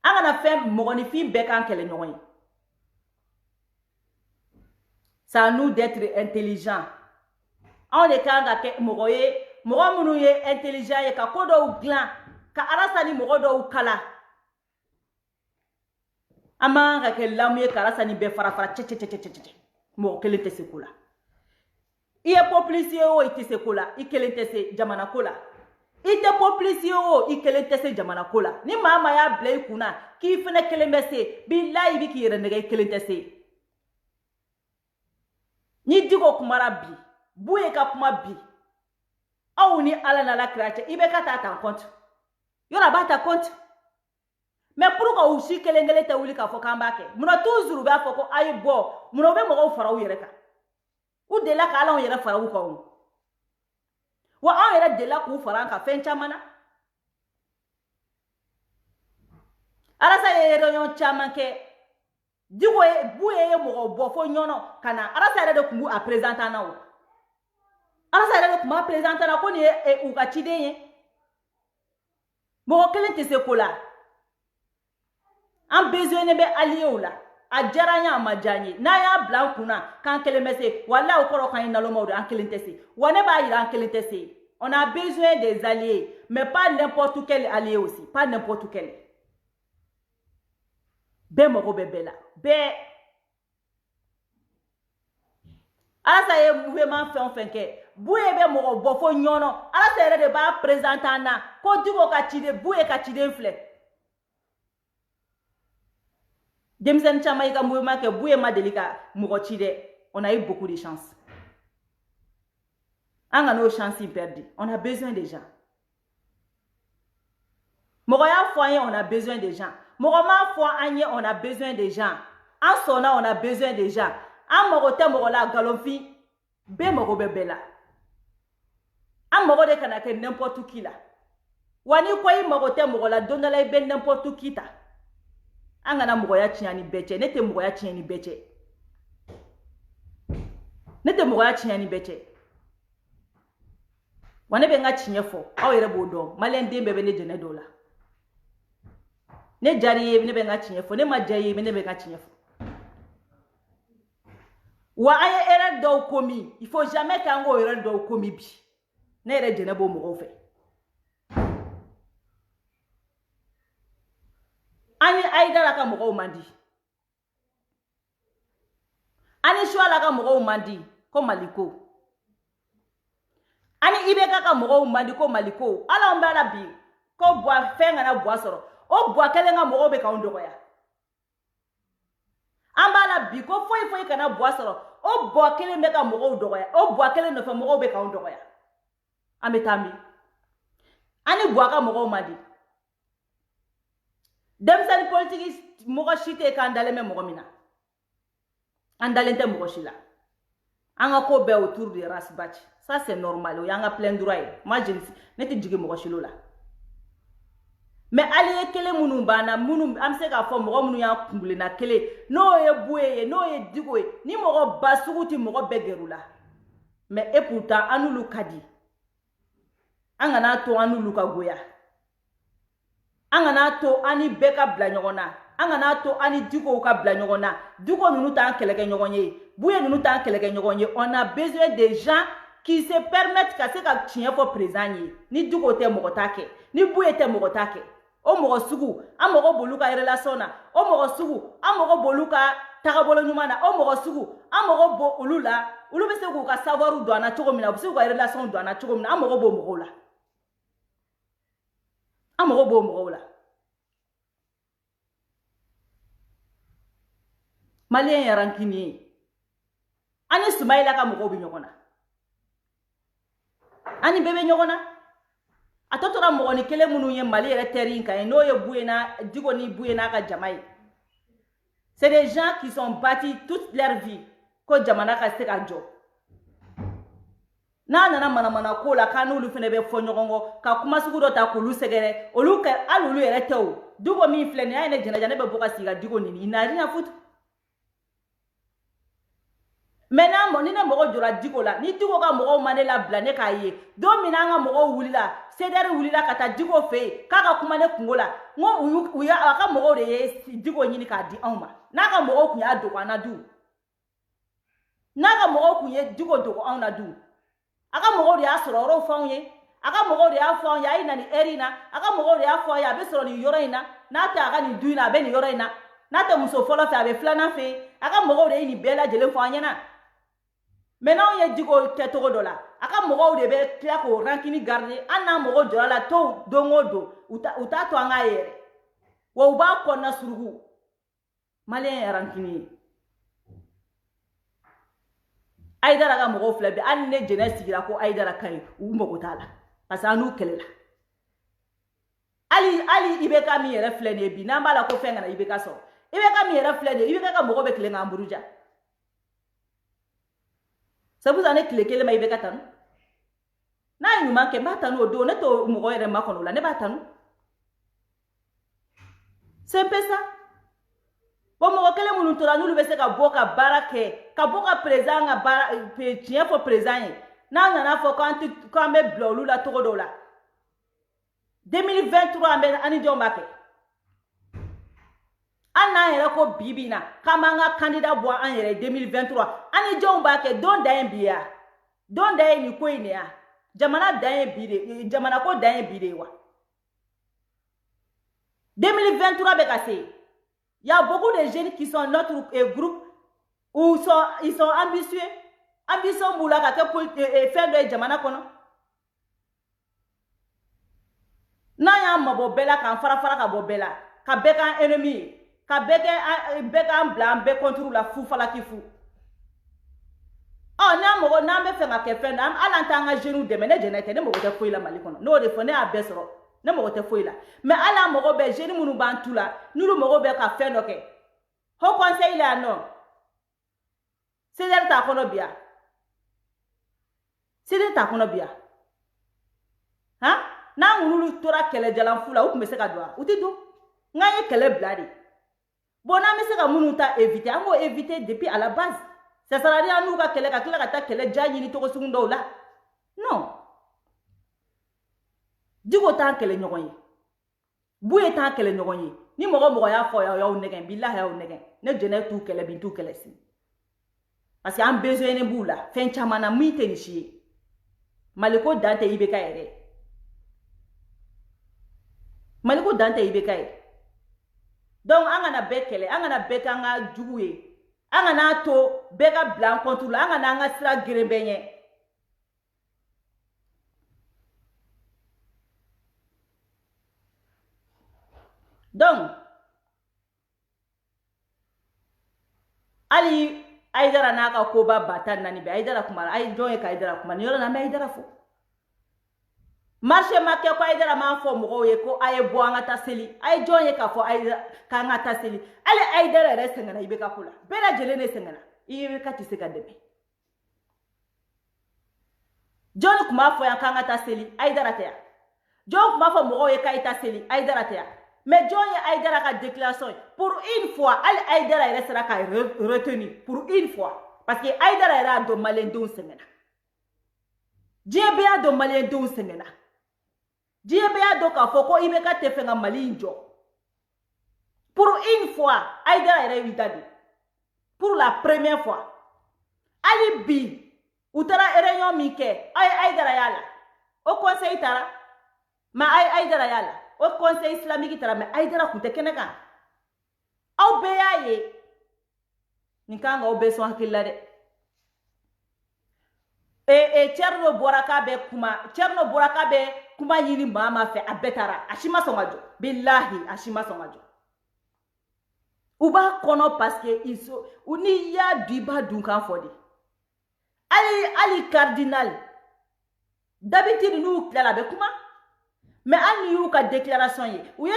an kana fɛn mɔgɔninfin bɛɛ k'an kɛlɛ ɲɔgɔn ye c'est à nous d'être intelligents anw de kan ka kɛ mɔgɔ ye mɔgɔ minnu ye intelligent ye ka ko dɔw dilan ka Arasa ni mɔgɔ dɔw kala an man ka kɛ lamu ye ka Arasa ni bɛɛ fara cɛ mɔgɔ kelen tɛ se ko la i ye populiste ye o i tɛ se ko la i kelen tɛ se jamana ko la i tɛ populiste ye o i kelen tɛ se jamana ko la ni maa maa y'a bila i kunna k'i fana kelen bɛ se bilahi i bɛ k'i yɛrɛ nɛgɛ i kelen tɛ se ni Diko kumara bi bu ye ka kuma bi aw ni ala na la krache ibe ka ta compte yora ba ta compte mais pour ka usi kelengele te wuli ka fo kamba ke muna toujours ba fo ko ay bo muna be mo fara u yere ka u de la ka ala yere fara u ko wa an yere de la ku fara ka fen chamana ala sa yere yon chaman ke digo buye mo bo fo nyono kana ala sa yere de ku a présenter na o ala sa yere de ku ma présenter na ko ni u ka chide mo kelen te se ko la an besoin ne be allié ou la a jaranya ma janye na ya blanc kuna kan kelemese wala o koro kan inalo mawdo an kelentese wane ba ira an kelentese on a besoin des alliés mais pas n'importe quel allié aussi pas n'importe quel be mo be bela be ala sa ye mouvement fait on fait que bouye be mo bo fo nyono ala sa re de ba présenter na ko digo ka chide bouye ka chide fle Demsen chama ika mouvement que bouye ma delika mugochide, on a eu beaucoup de chance. On a nos chances perdues. On a besoin des gens. Mogoya foyer, on a besoin des gens. Mogoma foyer, on a besoin des gens. En sona, on a besoin des gens. En mogote mogola galonfi, be mogo bebela. En mogode kanake n'importe qui là. Wani kwa yi mogote mogola dondala be n'importe qui ta. Angana mogoya chiani beche nete mogoya chiani beche nete mogoya chiani beche wane be nga chinyefo aw yere bodo malen dembe be ne jene dola ne jariye ne be nga chinyefo ne majaye ne be nga chinyefo wa aye erreur do komi il faut jamais kango erreur do komi bi ne ere jene bo mo fe ani aida la ka mogo mandi ani shwa la ka mogo mandi ko maliko ani ibeka ka mogo mandi ko maliko ala mbala bi ko bwa fenga na bwa soro o bwa kelenga mogo be ka ondoko ya ambala bi ko foi kana bwa soro o bwa kele meka mogo ndoko ya o bwa kele no fa mogo be ka ondoko ya ametambi ani bwa ka mogo mandi Demsen politique mogo shite ka andale me mogo mina andale te mogo shila anga ko be autour de race batch ça c'est normal o yanga plein droit ma jinsi neti jigi mogo shilo la mais ali kele munu bana munu am se ka fo mogo munu ya kungule na kele no ye buye no ye digo ni mogo basuguti mogo begerula mais et pourtant anulu kadi anga na to anulu ka goya angana to ani beka bla nyogona angana to ani diko ka bla nyogona diko nunu ta keleke nyogonye buye nunu ta keleke nyogonye on a besoin des gens qui se permettent ka se ka chien fo présent ni diko te mogotake ni buye te mogotake o mogo sugu amogo boluka relation na o mogo sugu amogo boluka tagabolo nyumana o mogo sugu amogo bo ulula ulu be se ku ka savoir do ana chogomina bu se ku ka relation do ana chogomina amogo bo mogola amogo bo mogola malien yarankini ani sumaila ka mogo bi nyogona ani bebe nyogona atotora mogo ni kele munu ye mali yere terrain ka no ye buena digo ni buena ka jamai c'est des gens qui sont bâtis toute leur vie ko jamana ka se ka jo na nana mana ko la kanu lu fene be fo nyogongo ka kuma sugu do ta ko lu segere olu ka alulu yere tew dugo mi flene ay ne jena jana be boka siga digo ni inari na foot mena mo ni ne mogo jora digo la ni digo ka mogo manela blane ka ye do mina nga mogo wulila sedere wulila kata digo fe kaka kuma ne kungola ngo uya aka mogo de ye digo nyini ka di anma naka mogo kunya do kwa na du naka mogo kunye digo do kwa na du aka mogo de asoro ro fawnye aka mogo de afon ya ina ni erina aka mogo de afon ya be soro ni yorina na ta aka ni duina be ni yorina na ta muso folo fa be flana fe aka mogo de ni bela jele fanya na maintenant ye digo tetoro dola aka mogo de be clear ko rankini garder ana mogo jola la to dongo do uta to anga yere wo ba ko na surugu malien rankini Aïdara ga mɔgɔw filɛ bi hali ne jɛnɛ sigira ko Aïdara ka ɲi u mago t'a la parce que an n'u kɛlɛ la hali IBK min yɛrɛ filɛ nin ye bi n'an b'a la ko fɛn kana IBK sɔrɔ IBK min yɛrɛ filɛ nin ye IBK ka mɔgɔ bɛ tile k'an buruja c'est pour ça ne tile kelen ma IBK tanu n'a ye ɲuman kɛ n b'a tanu o don ne t'o mɔgɔ yɛrɛ makɔnɔ o la ne b'a tanu c'est un peu ça bon mɔgɔ kelen minnu tora n'olu bɛ se ka bɔ ka baara kɛ ka bɔ ka président ka baara tiɲɛ fɔ président ye n'a nana fɔ k'an bɛ bila olu la togo dɔw la 2023 an bɛ ani jɔn b'a kɛ an n'an yɛrɛ ko bi bi in na k'an b'an ka candidat bɔ an yɛrɛ 2023 ani jɔn b'a kɛ don da ye bi ye wa don da ye nin ko in de ye wa jamana dan ye bi de jamana ko dan ye bi de ye wa 2023 bɛ ka se. Il y a beaucoup de jeunes qui sont notre groupe où ils sont ambitieux. Ambition pour la faire de jamana kono. Na ya mabo bela kan fara ka bo bela ka beka ennemi ka beka blanc be contre la fou fala ki fou. Oh na mo na me fe nga ke fe na ala ntanga jeune de mene jenete ne mo te foi la mali kono. No de fone abesoro. Ne mo te foi la. Mais ala mo be jeune munu bantu la, nulu mo be ka fe no ke. Ho conseil la non. C'est der ta kono bia. C'est der ta kono bia. Hein? Na ngulu tora kele jalan fula ou me se ka doa. Ou ti do? Nga ye kele bladi. Bon na me se ka munu ta éviter. Ango éviter depuis à la base. Ça sera rien nous ka kele ka kila ka ta kele jani ni toko sugundo la. Non. Digo ta kele nyogon ye. Bouye ta kele nyogon ye. Ni mogo ya fo ya negen billahi ya negen. Ne jene tu kele bin tu kele si. Parce que an besoin ne boula. Fen chamana mi te ni chi. Maliko dante IBK ere. Maliko dante IBK ere. Donc an gana bekele, an gana beka nga juguye. An gana to beka blanc contre la, an gana nga sira grebenye. Donc ali Aïdara naka koba batan nani be Aïdara kumara ay jonye ka Aïdara kumara yoro na me Aïdara fo marché makke ko Aïdara ma fo mo ye ko ay bo anga taseli ay jonye ka fo Aïdara ka anga taseli ale Aïdara reste ngana ibe ka kula bela jele ne sengana ibe ka tise ka debe jon kuma fo ya ka anga taseli Aïdara te jon kuma fo mo ye ka taseli Aïdara te mais John Aïdara ka déclaration pour une fois Aïdara restera ka retenu pour une fois parce que Aïdara era do malendon sengena Diebea do malendon sengena Diebea do ka foko ibeka te fenga malinjo pour une fois Aïdara era vidadi pour la première fois ali bi utara réunion mike Aïdara yala au conseil tara ma Aïdara yala au conseil islamique tara mais Aïdara kunte keneka aw be yaye ni kanga o be so hakilla de Cerno Boraka be kuma yini mama fe abetara ashima songajo billahi ashima songajo uba kono parce que iso uni ya diba dunkan fodi ali cardinal d'habitude nous kala be kuma mais an yu ka déclaration ye uye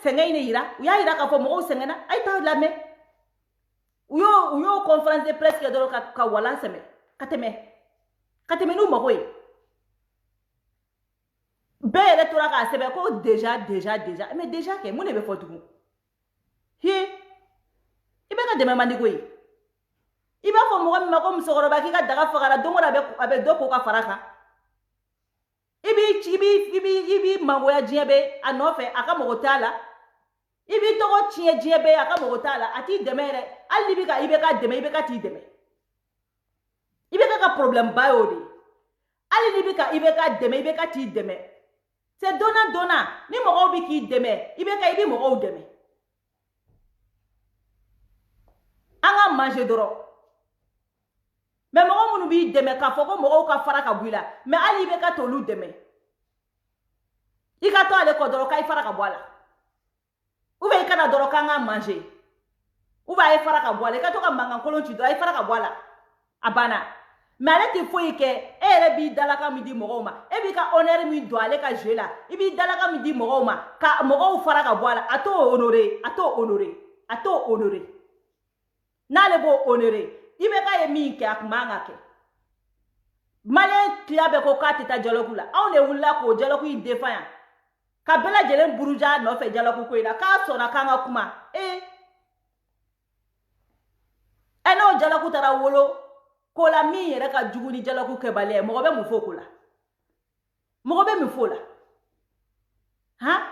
sengay ne yira uya yira ka fo mo sengena ay ta la me uyo conférence de presse ke do ka wala seme kateme nu mo ye be tora ka sebe ko déjà mais déjà ke mo ne be fo tugu hi ibe ka deme mandiko ye iba fo mo mi ko msogoro ba ki ka daga fagara dongo abe do ko ka faraka ibi mangoya diebe anofe aka mogotala ibi togo chie diebe aka mogotala ati demere ali ka ibe ka ti deme ibe ka problem ba odi ali ibe ka ti deme c'est dona ni mogo bi ki deme ibi mogo deme anga manger doro mais mogo munu bi deme ka foko mogo ka fara ka buila mais ali be ka tolu deme ika to ale ko doro kai fara ka boala ou be kana doro ka nga manger ou ba e fara ka boala ka to ka manga kolon ti do ai fara ka boala abana mais ale ti foyi kɛ e yɛrɛ b'i dalaka min di mɔgɔw ma e b'i ka honneur min don ale ka jeu la i b'i dalaka min di mɔgɔw ma ka mɔgɔw fara ka bɔ a la a t'o honorer a t'o honorer a t'o honorer n'ale b'o honorer i bɛ ka ye min kɛ a kun man ka kɛ maliyɛn tiya bɛɛ ko k'a tɛ taa dialogue la anw de wulila k'o dialogue in défend yan ka bɛɛ lajɛlen buruja nɔfɛ dialogue ko in na k'a sɔnna k'an ka kuma n'o dialogue taara wolo ko la min yɛrɛ ka jugu ni dialogue kɛbaliya ye mɔgɔ bɛ mun fɔ ko la mɔgɔ bɛ mun fɔ la han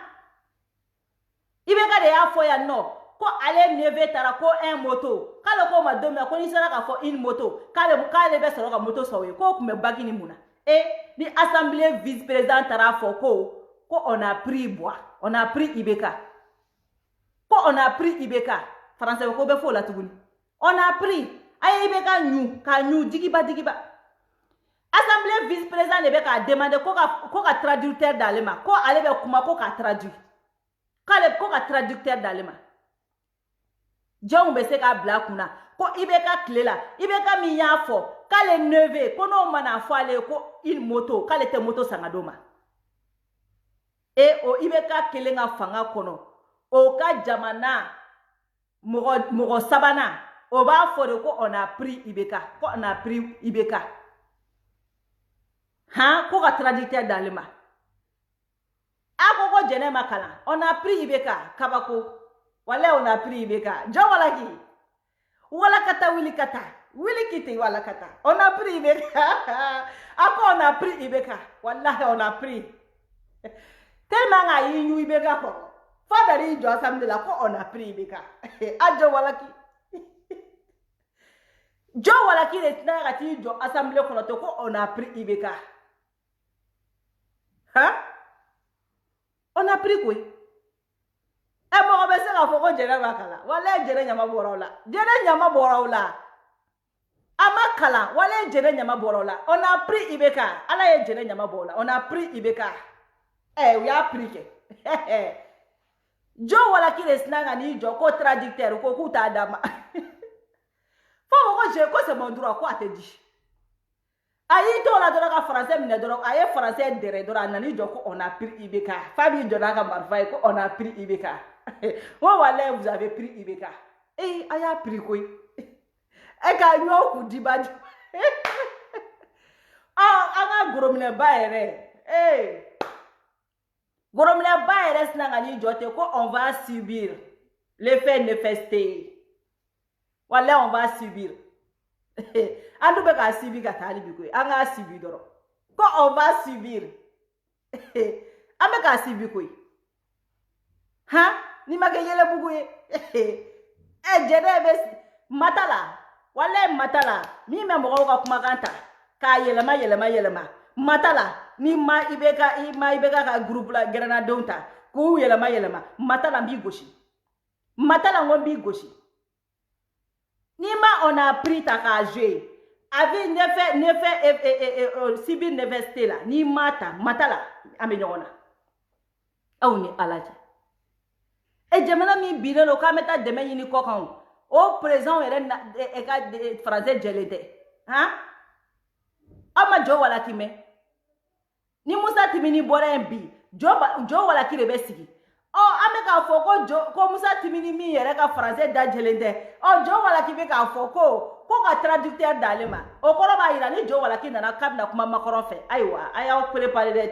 i bɛ ka de y'a fɔ yan nɔ ko ale neve taara ko un moto k'ale ko ma don min na ko n'i sera k'a fɔ une moto k'ale bɛ sɔrɔ ka moto san o ye k'o tun bɛ bagi ni mun na ni assemblée vice président taara fɔ ko on a pris bois on a pris Ibeka ko on a pris Ibeka français ko bɛ fɔ la tuguni on a pris aye Ibeka ka nyu digiba assemblée vice président de bɛ k'a demander ko ka traducteur d'ale ma ko ale bɛ kuma ko ka traduire ko ka traducteur d'ale ma jɔnw bɛ se k'a bila kunna ko Ibeka tile la Ibeka min y'a fɔ k'ale neve ko n'o mana fɔ ale ko une moto k'ale tɛ moto san ka d'o ma o Ibeka kelen ka fanga kɔnɔ o ka jamana mɔgɔ sabanan o b'a fɔ de ko on a pris Ibeka ko on a pris Ibeka ko ka traducteur d'ale ma a ko jɛnɛ ma kalan on a pris Ibeka kabako wala on a pris Ibeka jɔn wala kata wili kata wili kiti wala kata on a pris Ibeka a ko on a pris Ibeka wallahi on a pris tellement a yi yu Ibeka ko fa dari jɔ assemblée la ko on a pris Ibeka a jɔn wala ki de tɛna ka t'i jɔ assemblée kɔnɔ to ko on a pris Ibeka on a pris koyi mɔgɔ bɛ se k'a fɔ ko jɛnɛ ma kalan walayi jɛnɛ ɲama bɔra o la jɛnɛ ɲama bɔra o la a ma kalan walayi jɛnɛ ɲama bɔra o la on a pris Ibeka ala ye jɛnɛ ɲama bɔ o la on a pris Ibeka u y'a pris kɛ jɔn wala ki de sina ka n'i jɔ ko traducteur ko k'u t'a d'a ma fo ko c'est mon droit ko a tɛ di a y'i to la dɔrɔn ka français minɛ dɔrɔn a ye français dɛrɛ dɔrɔn a nan'i jɔ ko on a pris Ibeka fa b'i jɔ n'a ka marifa ye ko on a pris Ibeka o walayi vous avez pris Ibeka a y'a pris koyi ka ɲɔ kun diba an ka gorominɛba yɛrɛ gorominɛba yɛrɛ sina ka n'i jɔ ten ko on va subir l'effet néfasté walayi on va subir an dun bɛ k'a subir ka taa hali bi koyi an k'a subir dɔrɔn ko on va subir an bɛ k'a subir koyi ni ma kɛ yɛlɛbugu ye jɛnɛ bɛ mata la walayi mata la min bɛ mɔgɔw ka kumakan ta k'a yɛlɛma mata la ni ma Ibeka ka groupe la gɛrɛnadenw ta k'u yɛlɛma mata la n b'i gosi mata la n ko n b'i gosi ni ma on a pris ta k'a jouer avec civil université la ni ma ta mata la an bɛ ɲɔgɔn na aw ni ala cɛ jamana min binnen don k'an bɛ taa dɛmɛ ɲini kɔ kan o président yɛrɛ ka français jɛlen tɛ aw ma jɔ walaki mɛn ni Musa Timini bɔra yen bi jɔ walaki de bɛ sigi an bɛ k'a fɔ ko Musa Timini min yɛrɛ ka français da jɛlen tɛ jɔ walaki bɛ k'a fɔ ko ka traducteur d'ale ma o kɔrɔ b'a yira ni jɔ walaki nana k'a bɛna kuma makɔrɔ fɛ ayiwa a y'aw préparer dɛ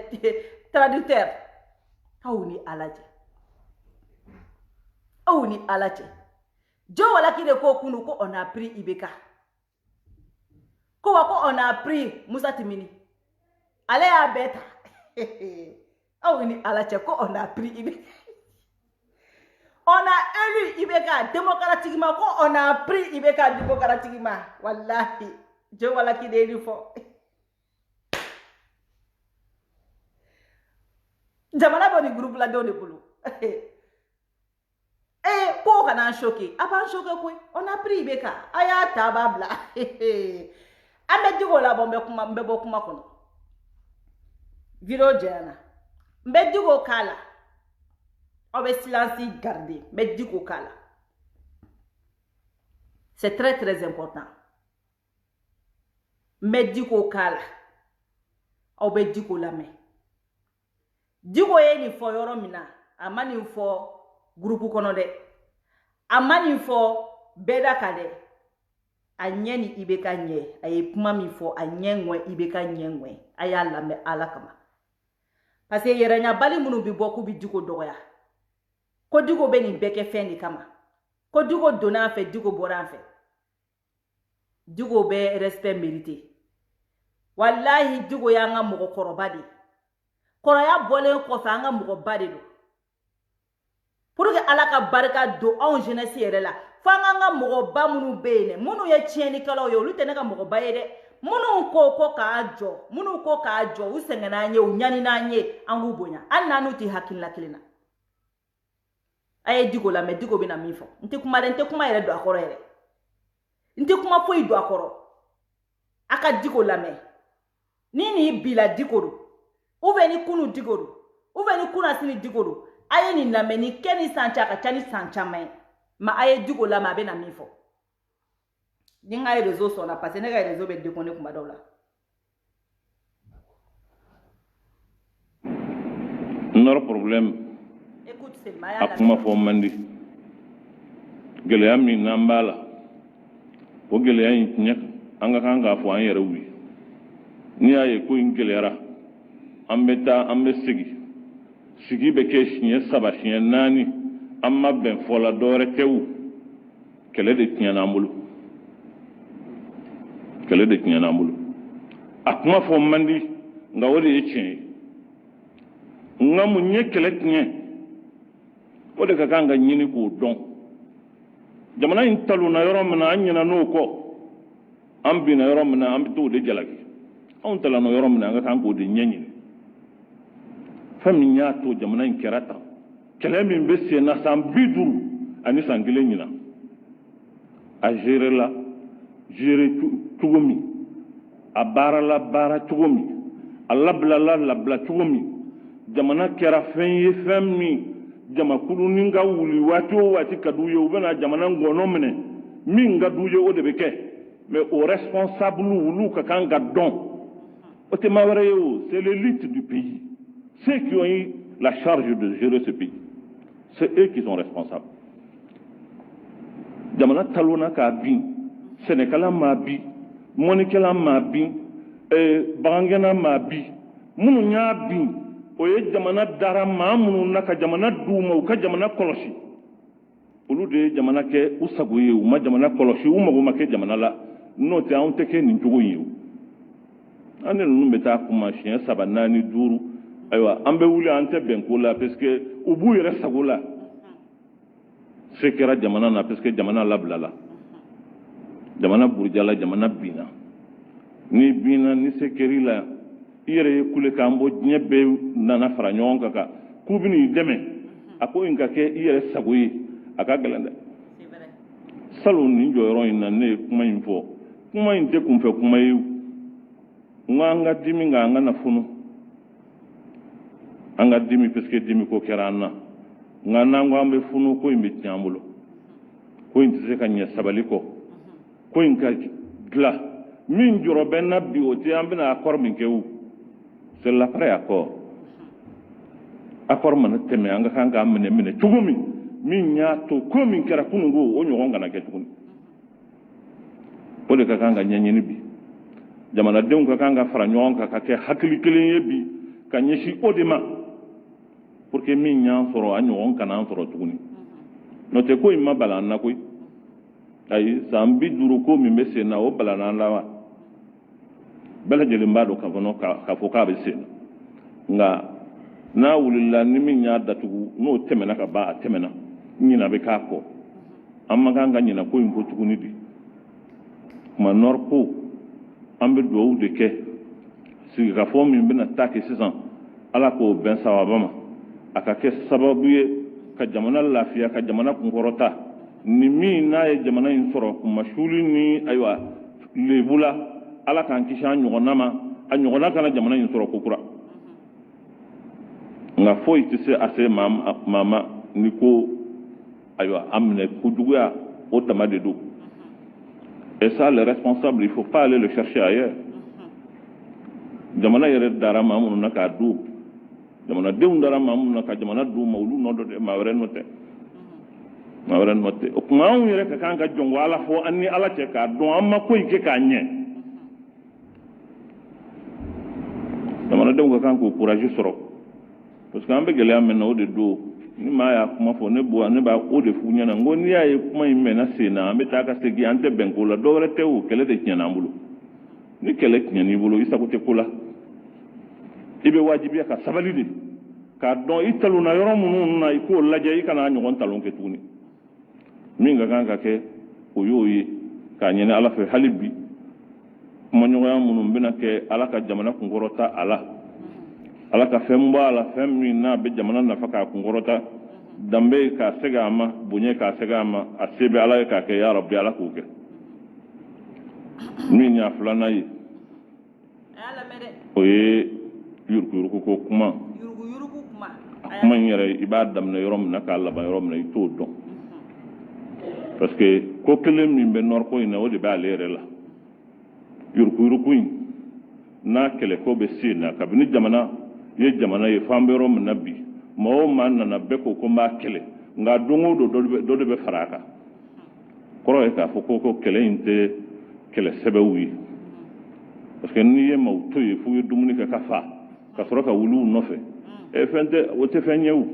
traducteur aw ni ala cɛ aw ni ala cɛ jɔ walaki de ko kunu ko on a pris Ibeka ko on a pris Musa Timini ale y'a bɛɛ ta aw ni ala cɛ ko on a pris Ibeka on a élu Ibeka démocratiquement ko on a pris Ibeka démocratiquement wallahi jɔ walaki de ni fɔ jamana bɛ ni groupe la denw de bolo ko kana choqué a b'an choqué koyi on a pris Ibeka a y'a ta a b'a bila an bɛ digi o la n bɛ bɔ kuma kɔnɔ video jɛna n bɛ digi o k'a la aw bɛ silence garder n bɛ digi o k'a la c'est très important mɛ Diko k'a la aw bɛ Diko lamɛn. Diko ye nin fɔ yɔrɔ min na a ma nin fɔ groupe kɔnɔ dɛ, a ma nin fɔ bɛɛ da kan dɛ, a ɲɛ ni IBK ɲɛ a ye kuma min fɔ a ɲɛ ŋɔn IBK ɲɛ ŋɔn a y'a lamɛn Ala kama. Parce que yɛrɛɲabali minnu bi bɔ k'u bi Diko dɔgɔya, ko Diko bɛ nin bɛɛ kɛ fɛn de kama, ko Diko donna an fɛ Diko bɔra an fɛ. Diko bɛ respect mérité. Wallahi Diko y'an ka mɔgɔkɔrɔba de ye. Kɔrɔya bɔlen kɔfɛ an ka mɔgɔba de don. Pour que Ala ka barika don anw jeunesse yɛrɛ la, fo an ka mɔgɔba minnu bɛ yen, minnu ye tiɲɛnikɛlaw ye, olu tɛ ne ka mɔgɔba ye dɛ. Minnu ko k'a jɔ, u sɛgɛnna an ye, u ɲanina an ye, an k'u bonya. Hali n'an tɛ hakilina kelen na. A ye Diko lamɛn, Diko bɛna min fɔ. N tɛ kuma yɛrɛ don a kɔrɔ yɛrɛ. N tɛ kuma foyi don a kɔrɔ. A ka Diko lamɛn. Ni nin bila Diko don, ou bien ni kunu Diko don, ou bien ni kunasini Diko don, a ye nin lamɛn, ni kɛ ni san cɛ a ka ca ni san caman ye. Mais a ye Diko lamɛn a bɛna min fɔ. Ni n ka réseau sɔnna parce que ne ka réseau bɛ déconner kuma dɔw la. Nor problème. Écoute Selma, a y'a lamɛn. A kuma fɔ man di. Gɛlɛya min n'an b'a la, o gɛlɛya in tiɲɛ an ka kan k'a fɔ an yɛrɛ wuli. N'i y'a ye ko in gɛlɛyara, an bɛ taa an bɛ segin. Sigi bɛ kɛ siɲɛ 3 siɲɛ 4 an ma bɛn fɔ la dɔwɛrɛ kɛ o kɛlɛ de tiɲɛna an bolo. Kɛlɛ de tiɲɛna an bolo. A kuma fɔ man di nka o de ye tiɲɛ ye. Nka mun ye kɛlɛ tiɲɛ o de ka kan ka ɲini k'o dɔn. Jamana in talonna yɔrɔ min na an ɲinɛ n'o kɔ, an binna yɔrɔ min na an bɛ t'o de jalaki. Anw talonna yɔrɔ min na an ka kan k'o de ɲɛɲini. Fɛn min y'a to jamana in kɛra tan, kɛlɛ min bɛ sen na san 50 ani san 1 ɲina, a géré cogo min, a baarala baara cogo min, a labila cogo min, jamana kɛra fɛn ye fɛn min jamakulu ni ka wuli waati o waati ka d'u ye u bɛna jamana ngɔnɔ minɛ min ka d'u ye o de bɛ kɛ. Mais au responsable olu ka kan ka dɔn o tɛ maa wɛrɛ ye o, c'est l'élite du pays, ceux qui ont eu la charge de gérer ce pays, c'est eux qui sont responsables. Jamana talonna k'a bin, sɛnɛkɛla m'a bin, mɔnikɛla m'a bin, bagangɛnna m'a bin, minnu y'a bin o ye jamana dara maa minnu na ka jamana d'u ma u ka jamana kɔlɔsi. Olu de ye jamana kɛ u sago ye, u ma jamana kɔlɔsi, u mago ma kɛ jamana la. N'o tɛ anw tɛ kɛ nin cogo in ye o. An ni ninnu bɛ taa kuma siɲɛ 3 4 5 ayiwa an bɛ wuli an tɛ bɛn ko la parce que u b'u yɛrɛ sago la. Se kɛra jamana na parce que jamana labilala. Jamana burujala, jamana binna. Ni binna ni se kɛr'i la i yɛrɛ ye kule k'an bɔ diɲɛ bɛɛ nana fara ɲɔgɔn kan k'u bɛ n'i dɛmɛ. A ko in ka kɛ i yɛrɛ sago ye a ka gɛlɛn dɛ. Salon nin jɔyɔrɔ in na ne ye kuma in fɔ. Kuma in tɛ kunfɛ kuma ye. N ko an ka dimi nka an ka na funu. An ka dimi parce que dimi ko kɛra an na. Nka n'an ko an bɛ funu ko in bɛ tiɲɛ an bolo. Ko in tɛ se ka ɲɛ sabali kɔ. Ko in ka dilan. Min jɔrɔ bɛ na bi o tɛ an bɛna accord min kɛ o. C'est l'après accord. Accord mana tɛmɛ an ka kan k'a minɛ cogo min y'a to ko min kɛra kununko o ɲɔgɔn kana kɛ tuguni. O de ka kan ka ɲɛɲini bi. Jamanadenw ka kan ka fara ɲɔgɔn kan ka kɛ hakili kelen ye bi ka ɲɛsin o de ma pour que min y'an sɔrɔ a ɲɔgɔn kana an sɔrɔ tuguni. N'o tɛ ko in ma bala an na koyi. Ayi san 50 ko min bɛ sen na o balana an la wa. Bɛɛ lajɛlen b'a dɔn k'a fɔ k'a bɛ sen na. Nka n'a wulila ni min y'a datugu n'o tɛmɛna ka ban a tɛmɛna ɲina bɛ k'a kɔ. An ma kan ka ɲina ko in ko tuguni bi. Kuma Nord ko an bɛ dugawu de kɛ sigikafɔ min bɛna taa kɛ sisan Ala k'o bɛn sababa ma. A ka kɛ sababu ye ka jamana lafiya ka jamana kunkɔrɔta. Ni min n'a ye jamana in sɔrɔ kuma suli ni ayiwa lebu la Ala k'an kisi an ɲɔgɔnna ma a ɲɔgɔnna kana jamana in sɔrɔ kokura. Nka foyi tɛ se a se maa ma ni ko ayiwa a minɛ kojuguya o dama de don. Et ça, les responsables, il ne faut pas aller le chercher ailleurs. jamana yɛrɛ dara maa minnu na k'a du jamanadenw dara maa minnu na ka jamana du ma olu nɔ dɔ tɛ maa wɛrɛ nɔ tɛ maa wɛrɛ nɔ tɛ o tuma anw yɛrɛ ka kan ka jɔn ko ala fɔ an ni ala cɛ k'a dɔn an ma ko in kɛ k'a ɲɛ jamanadenw ka kan k'o courage sɔrɔ parce que an bɛ gɛlɛya min na o de don ni maa y'a kuma fɔ ne b'a o de f'u ɲɛna n ko n'i y'a ye kuma in mɛnna sen na an bɛ taa ka segin an tɛ bɛn ko la dɔwɛrɛ tɛ o kɛlɛ de tiɲɛna an bolo ni kɛlɛ tiɲɛn'i bolo i sago tɛ ko la i bɛ wajibiya ka sabali de k'a dɔn i talonna yɔrɔ minnu na i k'o lajɛ i kana ɲɔgɔn talon kɛ tuguni min ka kan ka kɛ o y'o ye k'a ɲini ala fɛ hali bi kumaɲɔgɔnya minnu bɛna kɛ ala ka jamana kunkɔrɔta a la ala ka fɛn b'a la fɛn min n'a bɛ jamana nafa k'a kunkɔrɔta danbe k'a segin a ma bonya k'a segin a ma a se bɛ ala ye k'a kɛ ya rabbi ala k'o kɛ min y'a filanan ye o ye yuruguyurugu ko kuma a kuma in yɛrɛ i b'a daminɛ yɔrɔ min na k'a laban yɔrɔ min na i t'o dɔn parce que ko kelen min bɛ nɔrɔ ko in na o de b'ale yɛrɛ la yuruguyurugu in n'a kɛlɛko bɛ sen na kabini jamana ye jamana ye f'an bɛ yɔrɔ min na bi maa o maa nana bɛɛ ko n b'a kɛlɛ nka don o don dɔ de bɛ fara a kan kɔrɔ ye k'a fɔ ko kɛlɛ in tɛ kɛlɛ sɛbɛw ye parce que n'i ye maaw to ye f'u ye dumuni kɛ ka fa ka sɔrɔ ka wuli u nɔfɛ fɛn tɛ o tɛ fɛn ɲɛ o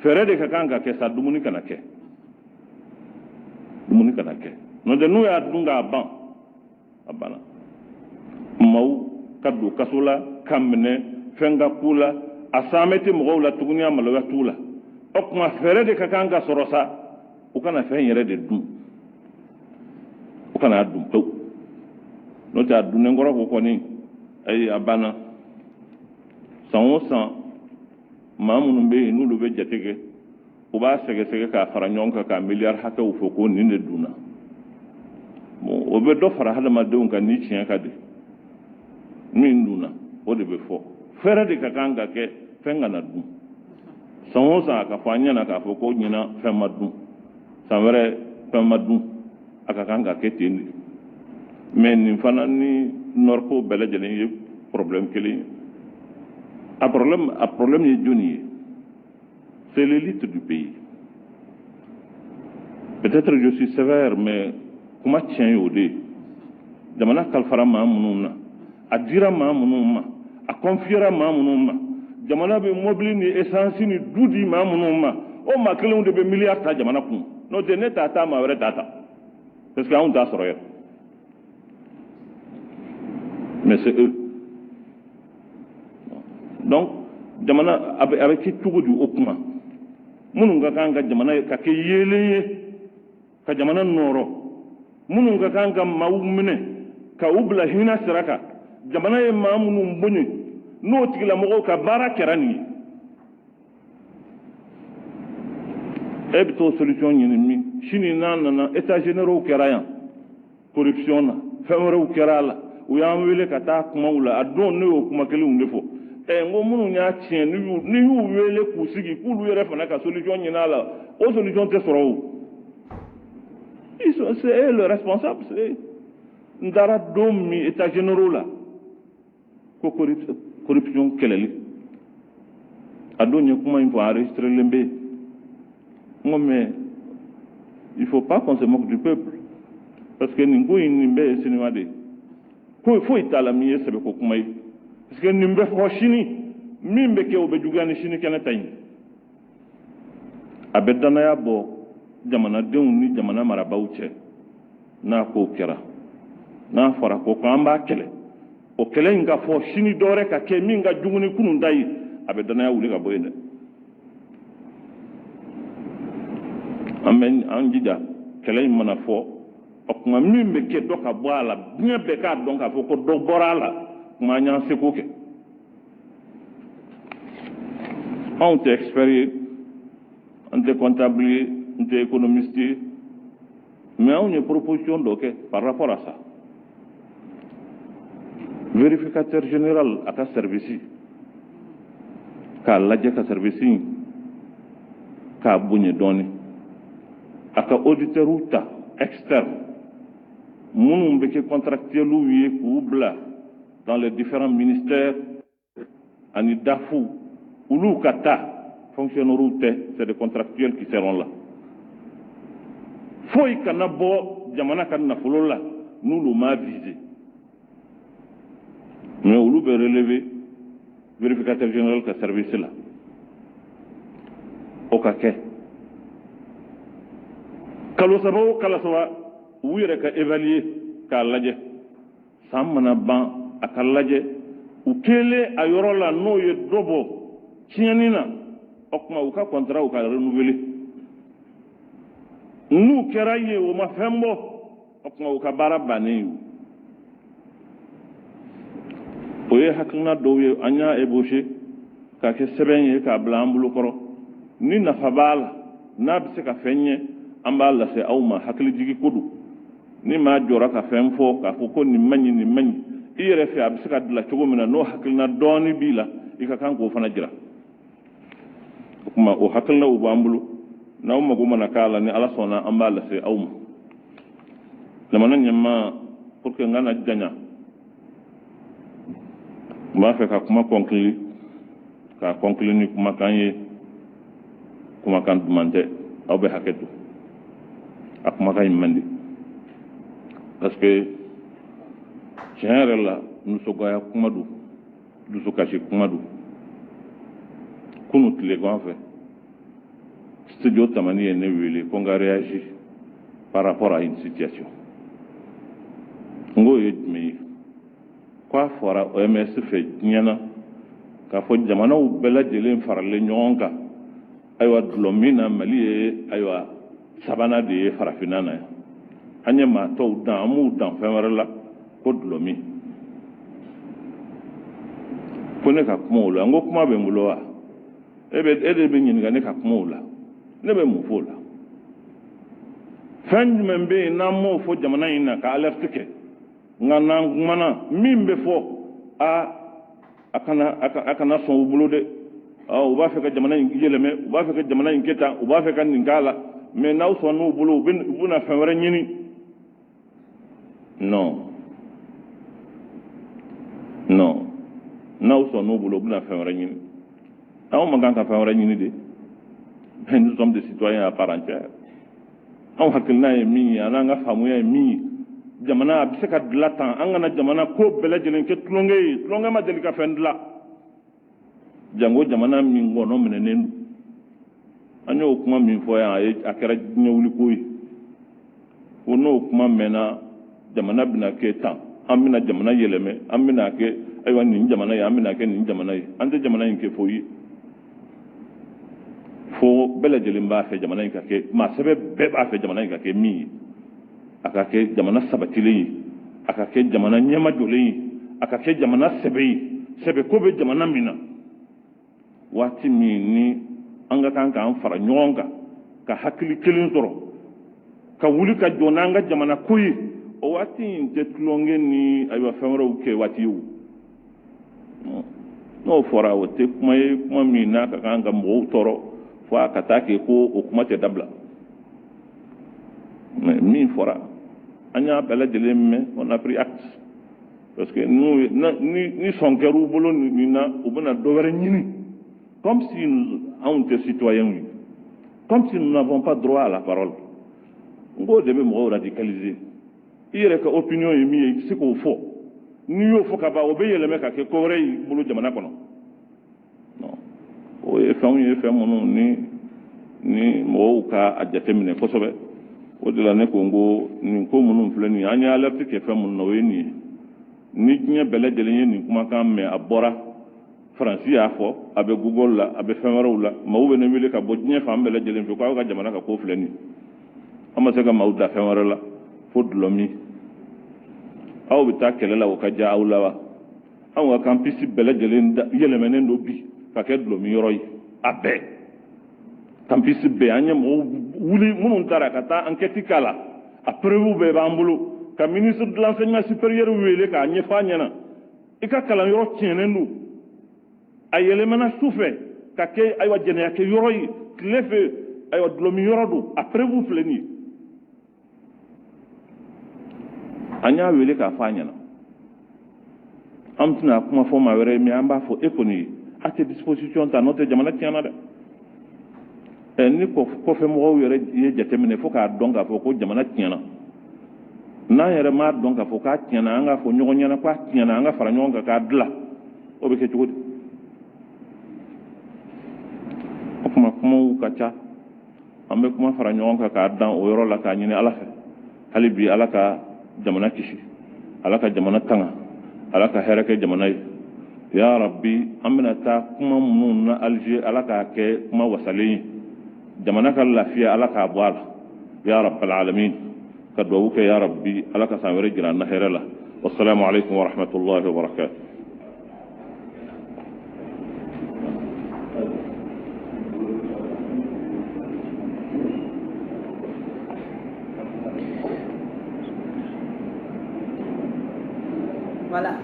fɛɛrɛ de ka kan ka kɛ sa dumuni kana kɛ dumuni kana kɛ n'o tɛ n'u y'a dun k'a ban a banna maaw ka don kaso la ka minɛ fɛn ka k'u la a saamɛ tɛ mɔgɔw la tuguni a maloya t'u la o tuma fɛɛrɛ de ka kan ka sɔrɔ sa u kana fɛn yɛrɛ de dun u kana a dun pewu n'o tɛ a dunnen kɔrɔ ko kɔni ayi a banna san o san maa minnu bɛ yen n'olu bɛ jate kɛ u b'a sɛgɛsɛgɛ k'a fara ɲɔgɔn kan ka miliyari hakɛw fɔ ko nin de dunna bon o bɛ dɔ fara hadamadenw kan ni tiɲɛ ka di min dunna o de bɛ fɔ fɛɛrɛ de ka kan ka kɛ fɛn kana dun san o san a ka fɔ an ɲɛna k'a fɔ ko ɲinan fɛn ma dun san wɛrɛ fɛn ma dun a ka kan ka kɛ ten de mais nin fana ni nɔriko bɛɛ lajɛlen ye problème kelen ye a problème ye joni ye c'est l'élite du pays peut-être je suis sévère mais kuma tiɲɛ y'o de ye jamana kalifara maa minnu na a dira maa minnu ma a confiera maa minnu ma jamana bɛ mobili ni essence ni du di maa minnu ma o maa kelenw de bɛ miliyari ta jamana kun n'o tɛ ne t'a ta maa wɛrɛ t'a ta parce que anw t'a sɔrɔ yɛrɛ mais c'est eux donc jamana a bɛ kɛ cogo di o kuma minnu ka kan ka jamana ka kɛ yeelen ye ka jamana nɔrɔ minnu ka kan ka maaw minɛ ka u bila hinɛ sira kan jamana ye maa minnu bonya n'o tigilamɔgɔw ka baara kɛra nin ye e bɛ t'o solution ɲini min sini n'a nana états généraux kɛra yan corruption na fɛn wɛrɛw kɛra a la u y'an wele ka taa kumaw la a don ne y'o kuma kelenw de fɔ n ko minnu y'a tiɲɛ ni y'u wele k'u sigi k'olu yɛrɛ fana ka solution ɲini a la o solution tɛ sɔrɔ o c'est eux le responsable c'est n taara don min états généraux la ko corruption kɛlɛli a don ye kuma in fɔ enregistré len bɛ n ko mais il faut pas qu'on se moque du peuple parce que nin ko in nin bɛɛ ye sinima de ye ko foyi t'a la min ye sɛbɛko kuma ye parce que nin bɛ fɔ sini min bɛ kɛ o bɛ juguya ni sini kɛnɛ ta in a bɛ danaya bɔ jamanadenw ni jamana marabaaw cɛ n'a ko kɛra n'a fɔra ko k'an b'a kɛlɛ o kɛlɛ in ka fɔ sini dɔwɛrɛ ka kɛ min ka jugu ni kunun ta ye a bɛ danaya wuli ka bɔ yen dɛ an bɛ an jija kɛlɛ in mana fɔ o kuma min bɛ kɛ dɔ ka bɔ a la diɲɛ bɛɛ k'a dɔn k'a fɔ ko dɔ bɔra a la kuma an y'an seko kɛ anw tɛ expert ye an tɛ comptable ye n tɛ économiste ye mais anw ye proposition dɔ kɛ par rapport à ça vérificateur général a ka service k'a lajɛ ka service in k'a bonya dɔɔnin a ka auditeur ta externe minnu bɛ kɛ contractuels ye k'u bila dans les différents ministères, ani Dafou, Oulou Kata, fonctionnaires, c'est des contractuels qui seront là. Faut y kanabo, Jamana Kanafolo là, nous l'avons visé. Mais Oulou peut relever, vérificateur général de service là. Au Kake. Kalosabo, Kalasawa, oui, il a évalué, Kalaje, Samana Ban, à Kalaje, ou Kele, à Yorola, no, ye dobo, Tianina, Okma, ou ka contrat, ou ka renouvelé. Nous, Keraye, ou ma fembo, Okma, ou ka barabane. Oye, Hakina, Doye, Anya, ébauché, Kake Sebenye, Ka Blambulo Koro, ni na Fabala, Nab Seka Fenye, Ambala se Auma, Hakili Jigi Kudu. Ni ma jora ka fɛn fɔ k'a fɔ ko nin man ɲi nin man ɲi i yɛrɛ fɛ a bɛ se ka dilan cogo min na n'o hakilina dɔɔni b'i la i ka kan k'o fana jira o tuma o hakilinaw b'an bolo n'aw mago mana k'a la ni ala sɔnna an b'a lase aw ma jamana ɲɛmaa pour que n kana janya n b'a fɛ ka kuma kɔnkili k'a kɔnkili ni kumakan ye kumakan duman tɛ aw bɛ hakɛ to a kumakan ɲuman man di. Parce que tiɲɛ yɛrɛ la nisɔngoya kuma don dusukasi kuma don kunu tilegan fɛ studio tamani ye ne wele ko n ka réagir par rapport à une situation n k'o ye jumɛn ye k'a fɔra OMS fɛ diɲɛ na k'a fɔ jamanaw bɛɛ lajɛlen faralen ɲɔgɔn kan ayiwa dulɔ min na Mali ye ayiwa sabanan de ye farafinna na yan. An ye maa tɔw dan an m'u dan fɛn wɛrɛ la ko dulɔmi ko ne ka kuma o la n ko kuma bɛ n bolo wa e de bɛ ɲininka ne ka kuma o la ne bɛ mun fɔ o la fɛn jumɛn bɛ yen n'an m'o fɔ jamana in na ka alerte kɛ nka n'an kumana min bɛ fɔ a kana sɔn u bolo dɛ u b'a fɛ ka jamana in yɛlɛmɛ u b'a fɛ ka jamana in kɛ tan u b'a fɛ ka nin k'a la mais n'aw sɔn n'u bolo u bɛna fɛn wɛrɛ ɲini. Non. N'aw sɔn n'u bolo u bɛna fɛn wɛrɛ ɲini anw man kan ka fɛn wɛrɛ ɲini de mais nous sommes des citoyens à part entière anw hakilina ye min ye an n'an ka faamuya ye min ye jamana a bɛ se ka dilan tan an kana jamana ko bɛɛ lajɛlen kɛ tulonkɛ ye tulonkɛ ma deli ka fɛn dilan jango jamana min ngɔnɔ minɛnen don an y'o kuma min fɔ yan a kɛra diɲɛ wuliko ye ko n'o kuma mɛnna jamana bɛna kɛ tan an bɛna jamana yɛlɛmɛ an bɛna kɛ ayiwa nin jamana ye an bɛna kɛ nin jamana ye an tɛ jamana in kɛ foyi ye fo bɛɛ lajɛlen b'a fɛ jamana in ka kɛ maa sɛbɛ bɛɛ b'a fɛ jamana in ka kɛ min ye a ka kɛ jamana sabatilen ye a ka kɛ jamana ɲɛmajɔlen ye a ka kɛ jamana sɛbɛ ye sɛbɛko bɛ jamana min na waati min ni an ka kan k'an fara ɲɔgɔn kan ka hakili kelen sɔrɔ ka wuli ka jɔ n'an ka jamana ko ye o waati in tɛ tulonkɛ ni ayiwa fɛn wɛrɛw kɛ waati ye o n'o fɔra o tɛ kuma ye kuma min n'a ka kan ka mɔgɔw tɔɔrɔ fo a ka taa kɛ ko o kuma tɛ dabila mais min fɔra an y'a bɛɛ lajɛlen mɛn on a pris acte parce que ni sɔn kɛr'u bolo nin na u bɛna dɔ wɛrɛ ɲini comme si anw tɛ citoyens ye comme si nous n'avons pas droit à la parole n k'o de bɛ mɔgɔw radicaliser i yɛrɛ ka opinion ye min ye i tɛ se k'o fɔ n'i y'o fɔ ka ban o bɛ yɛlɛmɛ ka kɛ ko wɛrɛ y'i bolo jamana kɔnɔ non o ye fɛnw ye fɛn minnu ni mɔgɔw ka a jateminɛ kosɛbɛ o de la ne ko n ko nin ko minnu filɛ nin ye an ye alerte kɛ fɛn minnu na o ye nin ye ni diɲɛ bɛɛ lajɛlen ye nin kumakan mɛn a bɔra faransi y'a fɔ a bɛ google la a bɛ fɛn wɛrɛw la maaw bɛ ne wele ka bɔ diɲɛ fan bɛɛ lajɛlen fɛ ko aw ka jamana ka ko filɛ nin ye an ma se ka maaw da fɛn wɛrɛ la fo dulɔmi aw bɛ taa kɛlɛ la o ka diya aw la wa anw ka campus bɛɛ lajɛlen yɛlɛmɛnen don bi ka kɛ dulɔmi yɔrɔ ye a bɛɛ campus bɛɛ an ye mɔgɔw wuli minnu taara ka taa enquête k'a la a preuve bɛɛ b'an bolo ka ministre de l'enseignement supérieur wele k'a ɲɛfɔ a ɲɛna i ka kalanyɔrɔ tiɲɛnen don a yɛlɛmana su fɛ ka kɛ ayiwa jɛnɛya kɛ yɔrɔ ye tile fɛ ayiwa dulɔmi yɔrɔ don a preuve filɛ nin ye an y'a wele k'a fɔ a ɲɛna am tɛna kuma fɔ maa wɛrɛ mais an b'a fɔ e kɔni a tɛ disposition ta n'o tɛ jamana tiɲɛna dɛ ni kɔfɛ mɔgɔw yɛrɛ ye jateminɛ fo k'a dɔn k'a fɔ ko jamana tiɲɛna n'an yɛrɛ m'a dɔn k'a fɔ k'a tiɲɛna an k'a fɔ ɲɔgɔn ɲɛna k'a tiɲɛna an ka fara ɲɔgɔn kan k'a dilan o bɛ kɛ cogo di o kuma kumaw ka ca an bɛ kuma fara ɲɔgɔn kan k'a dan o yɔrɔ la k'a ɲini ala fɛ hali bi ala ka jamana kisi ala ka jamana tanga ala ka hɛrɛ kɛ jamana ye ya rabbi an bɛna taa kuma minnu na Alger ala k'a kɛ kuma wasalen ye jamana ka lafiya ala k'a bɔ a la ya rabbal alamin ka duwawu kɛ ya rabbi ala ka san wɛrɛ jira an na hɛrɛ la wassalamu alaikum wa rahmatullahi wa barakatuh. Voilà.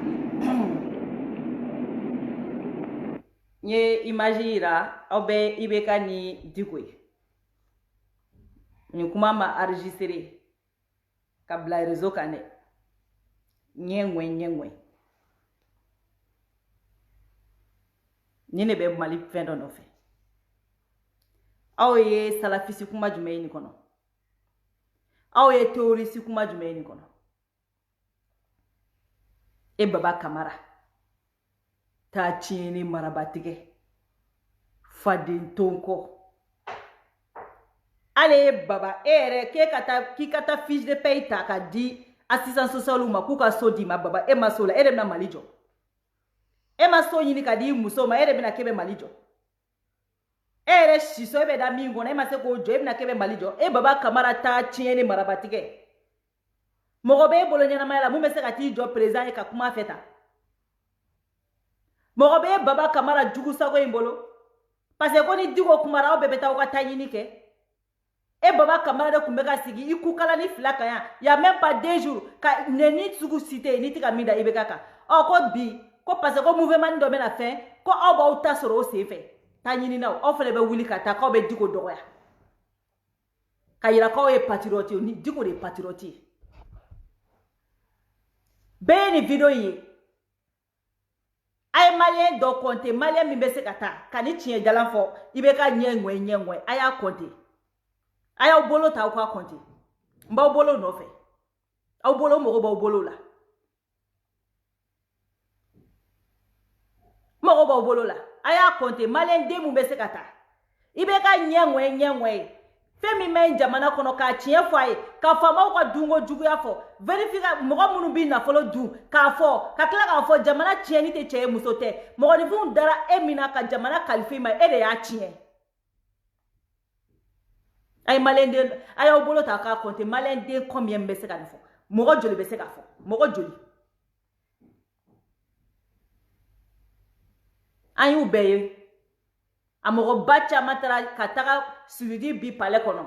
Nye image yira aw bɛ IBK ni Diko ye. Ni kuma ma enregistré ka bila réseau kan dɛ. Ɲɛŋwɛ. Ni ne bɛ Mali fɛn dɔ nɔfɛ. Aw ye salafisi kuma jumɛn ye nin kɔnɔ? Aw ye terroriste kuma jumɛn ye nin kɔnɔ? E Baba Kamara taa tiɲɛni marabatigɛ faden tonko ale Baba e yɛrɛ k'i ka taa fiche de paye ta ka di assistance sociale ma k'u ka so di ma Baba e ma so la e de bɛna Mali jɔ e ma so ɲini ka di muso ma e de bɛna k'e bɛ Mali jɔ e yɛrɛ siso e bɛ da min kɔnɔ e ma se k'o jɔ e bɛna k'e bɛ Mali jɔ e Baba Kamara taa tiɲɛni marabatigɛ mɔgɔ bɛ e bolo ɲɛnamaya la mun bɛ se ka t'i jɔ président ye ka kuma fɛ ta mɔgɔ bɛ e Baba Kamara jugu sago in bolo parce que ko ni Diko kumara aw bɛɛ bɛ taa aw ka taa ɲini kɛ e Baba Kamara de tun bɛ ka sigi i kukala ni fila kan yan y a même pas 2 jours ka neni sugu cité ni tɛ ka min da IBK kan ko bi ko parce que ko mouvement dɔ bɛna fɛn ko aw b'aw ta sɔrɔ o sen fɛ taa ɲininaw aw fana bɛ wuli ka taa k'aw bɛ Diko dɔgɔya ka yira k'aw ye patriote ye ni Diko de ye patriote ye bɛɛ ye nin video ye a ye malien dɔ compter malien min bɛ se ka taa ka ni tiɲɛ jalan fɔ IBK ɲɛŋwɛ a y'a compter a y'aw bolo ta aw k'a compter n b'aw bolo nɔfɛ aw bolo mɔgɔ b'aw bolo la mɔgɔ b'aw bolo la a y'a compter malien den mun bɛ se ka taa IBK ɲɛŋwɛ fɛn min bɛ jamana kɔnɔ k'a tiɲɛ fɔ a ye ka faamaw ka dunko juguya fɔ vérifier mɔgɔ minnu bɛ nafolo dun k'a fɔ ka tila k'a fɔ jamana tiɲɛni tɛ cɛ ye muso tɛ mɔgɔninfinw dara e min na ka jamana kalifa i ma e de y'a tiɲɛ a ye malien den a y'aw bolo ta k'a compter malien den combien bɛ se ka nin fɔ mɔgɔ joli bɛ se k'a fɔ mɔgɔ joli an y'u bɛɛ ye a mɔgɔba caman taara ka taga Suwidi bi palais kɔnɔ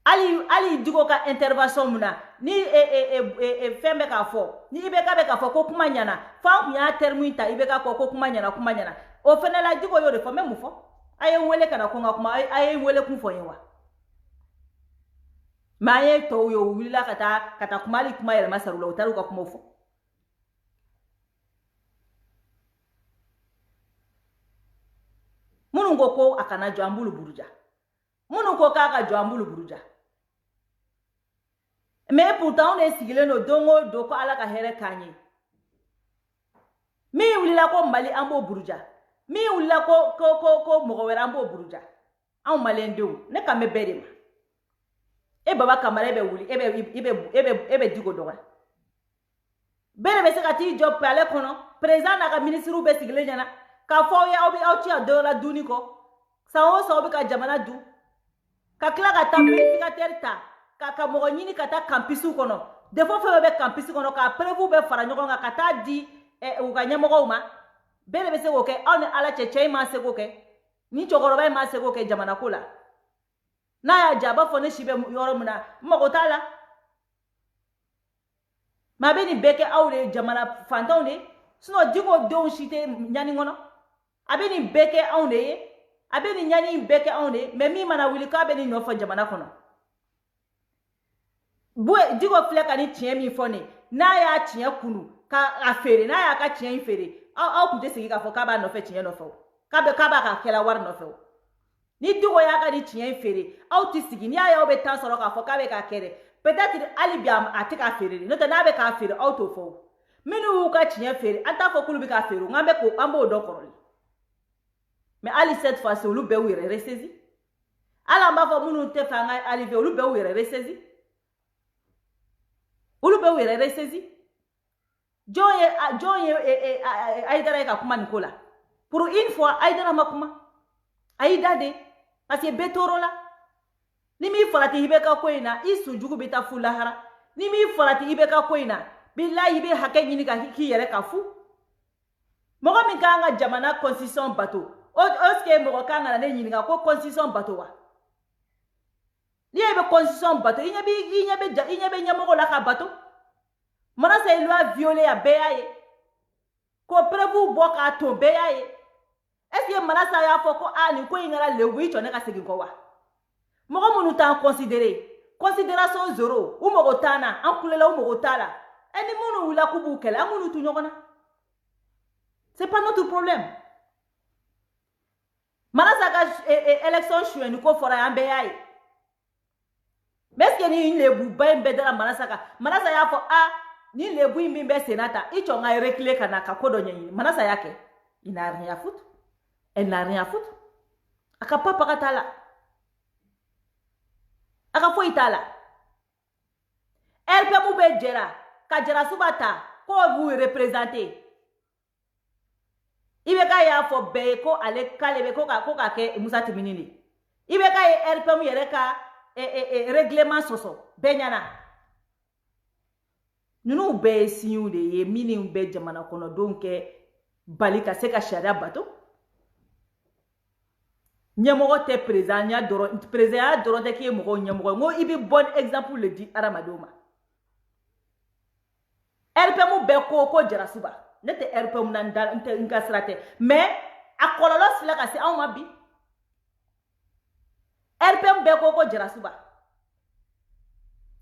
hali Diko ka intervention mun na ni fɛn bɛ k'a fɔ ni IBK bɛ k'a fɔ ko kuma ɲɛna f'an kun y'a terme ta IBK kɔ ko kuma ɲɛna o fɛnɛ la Diko y'o de fɔ n bɛ mun fɔ a ye n wele ka na ko n ka kuma a ye n wele kun fɔ n ye wa mais an ye tɔw ye o wulila ka taa kuma hali kuma yɛlɛma sar'u la u taara u ka kumaw fɔ minnu ko a kana jɔ an b'olu buruja minnu ko k'a ka jɔ an b'olu buruja mais pourtant anw de sigilen don don o don ko ala ka hɛrɛ k'an ye min wulila ko Mali an b'o buruja min wulila ko mɔgɔ wɛrɛ an b'o buruja anw maliyɛn denw ne kan bɛ bɛɛ de ma e Baba Kamara e bɛ wuli e bɛ Diko dɔgɔya bɛɛ de bɛ se ka t'i jɔ palais kɔnɔ président n'a ka ministres bɛ sigilen ɲɛna k'a fɔ aw ye aw ti a dɔ la dunni kɔ san o san aw bɛ ka jamana dun ka tila ka taa vérificateur ta ka mɔgɔ ɲini ka taa campus kɔnɔ défaut fɛn bɛ campus kɔnɔ ka preuve bɛ fara ɲɔgɔn kan ka taa di u ka ɲɛmɔgɔw ma bɛɛ de bɛ se k'o kɛ aw ni ala cɛ in ma se k'o kɛ ni cɛkɔrɔba in ma se k'o kɛ jamana ko la n'a y'a ja a b'a fɔ ne si bɛ yɔrɔ min na n mago t'a la mais a bɛ nin bɛɛ kɛ aw de jamana fantanw de sinon Diko denw si tɛ ɲani kɔnɔ a bɛ nin bɛɛ kɛ anw de ye a bɛ nin ɲani in bɛɛ kɛ anw de ye mais min mana wuli k'a bɛ nin nɔfɛ jamana kɔnɔ Diko filɛ ka ni tiɲɛ min fɔ n'a y'a tiɲɛ kunu k'a feere n'a y'a ka tiɲɛ in feere aw kun tɛ sigi k'a fɔ k'a b'a nɔfɛ tiɲɛ nɔfɛ o k'a b'a ka kɛla wari nɔfɛ o ni Diko y'a ka ni tiɲɛ in feere aw ti sigi n'i y'a ye aw bɛ temps sɔrɔ k'a fɔ k'a bɛ k'a kɛ dɛ peut-être hali bi a tɛ k'a feere de n'o tɛ n'a bɛ k'a feere aw t'o fɔ o minnu y'u ka tiɲɛ feere an t'a fɔ k'olu bɛ k'a feere o an b'o dɔn kɔrɔlen mais hali cette fois-ci olu bɛɛ y'u yɛrɛ ressaisi hali an b'a fɔ minnu tɛ fɛ an ka arrivé olu bɛɛ y'u yɛrɛ ressaisi olu bɛɛ y'u yɛrɛ ressaisi jɔn ye Aïdara ye ka kuma nin ko la pour une fois Aïdara ma kuma a y'i da de parce que bɛɛ tɔɔrɔ la ni m'i farati i bɛ ka ko in na i sunjugu bɛ taa fu lahara ni m'i farati i bɛ ka ko in na bilahi i bɛ hakɛ ɲini ka k'i yɛrɛ ka fu mɔgɔ min kan ka jamana constitution bato est-ce que mɔgɔ kan ka na ne ɲininka ko constitution bato wa n'i ye bɛ constitution bato i ɲɛ bɛ ɲɛmɔgɔ la ka bato Manasa ye loi violé a bɛɛ y'a ye ko preuve bɔ k'a ton bɛɛ y'a ye est-ce que Manasa y'a fɔ ko nin ko in kɛra lebu i jɔ ne ka segin kɔ wa mɔgɔ minnu t'an considéré considération zéro u mago t'an na an kulela u mago t'a la ni minnu wulila k'u b'u kɛlɛ an minnu tu ɲɔgɔn na c'est pas notre problème Manasa ka élection suɲɛni ko fɔra an bɛɛ y'a ye mais est-ce que ni lebuba in bɛɛ dara Manasa kan Manasa y'a fɔ ni lebu in min bɛ Sénat ta i jɔ n ka reculer ka na ka ko dɔ ɲɛɲini Manasa y'a kɛ il n'a rien à foutre elle n'a rien à foutre a ka papa ka t'a la a ka foyi t'a la RPM bɛ jɛra ka Jarasuba ta k'o b'u représenter i bɛ k'a y'a fɔ bɛɛ ye ko k'ale bɛ ko k'a kɛ Musa Timini de i bɛ k'a ye RPM yɛrɛ ka règlement sɔsɔ bɛɛ ɲɛna ninnu bɛɛ ye signes de ye minnu bɛ jamana kɔnɔdenw kɛ bali ka se ka sariya bato ɲɛmɔgɔ tɛ président ya dɔrɔn tɛ k'i ye mɔgɔw ɲɛmɔgɔ ye n ko i bɛ bon exemple le di adamadenw ma RPM bɛɛ ko Jarasuba ne tɛ RPM na n ka sira tɛ mais a kɔlɔlɔ filɛ ka se anw ma bi RPM bɛɛ ko Jarasuba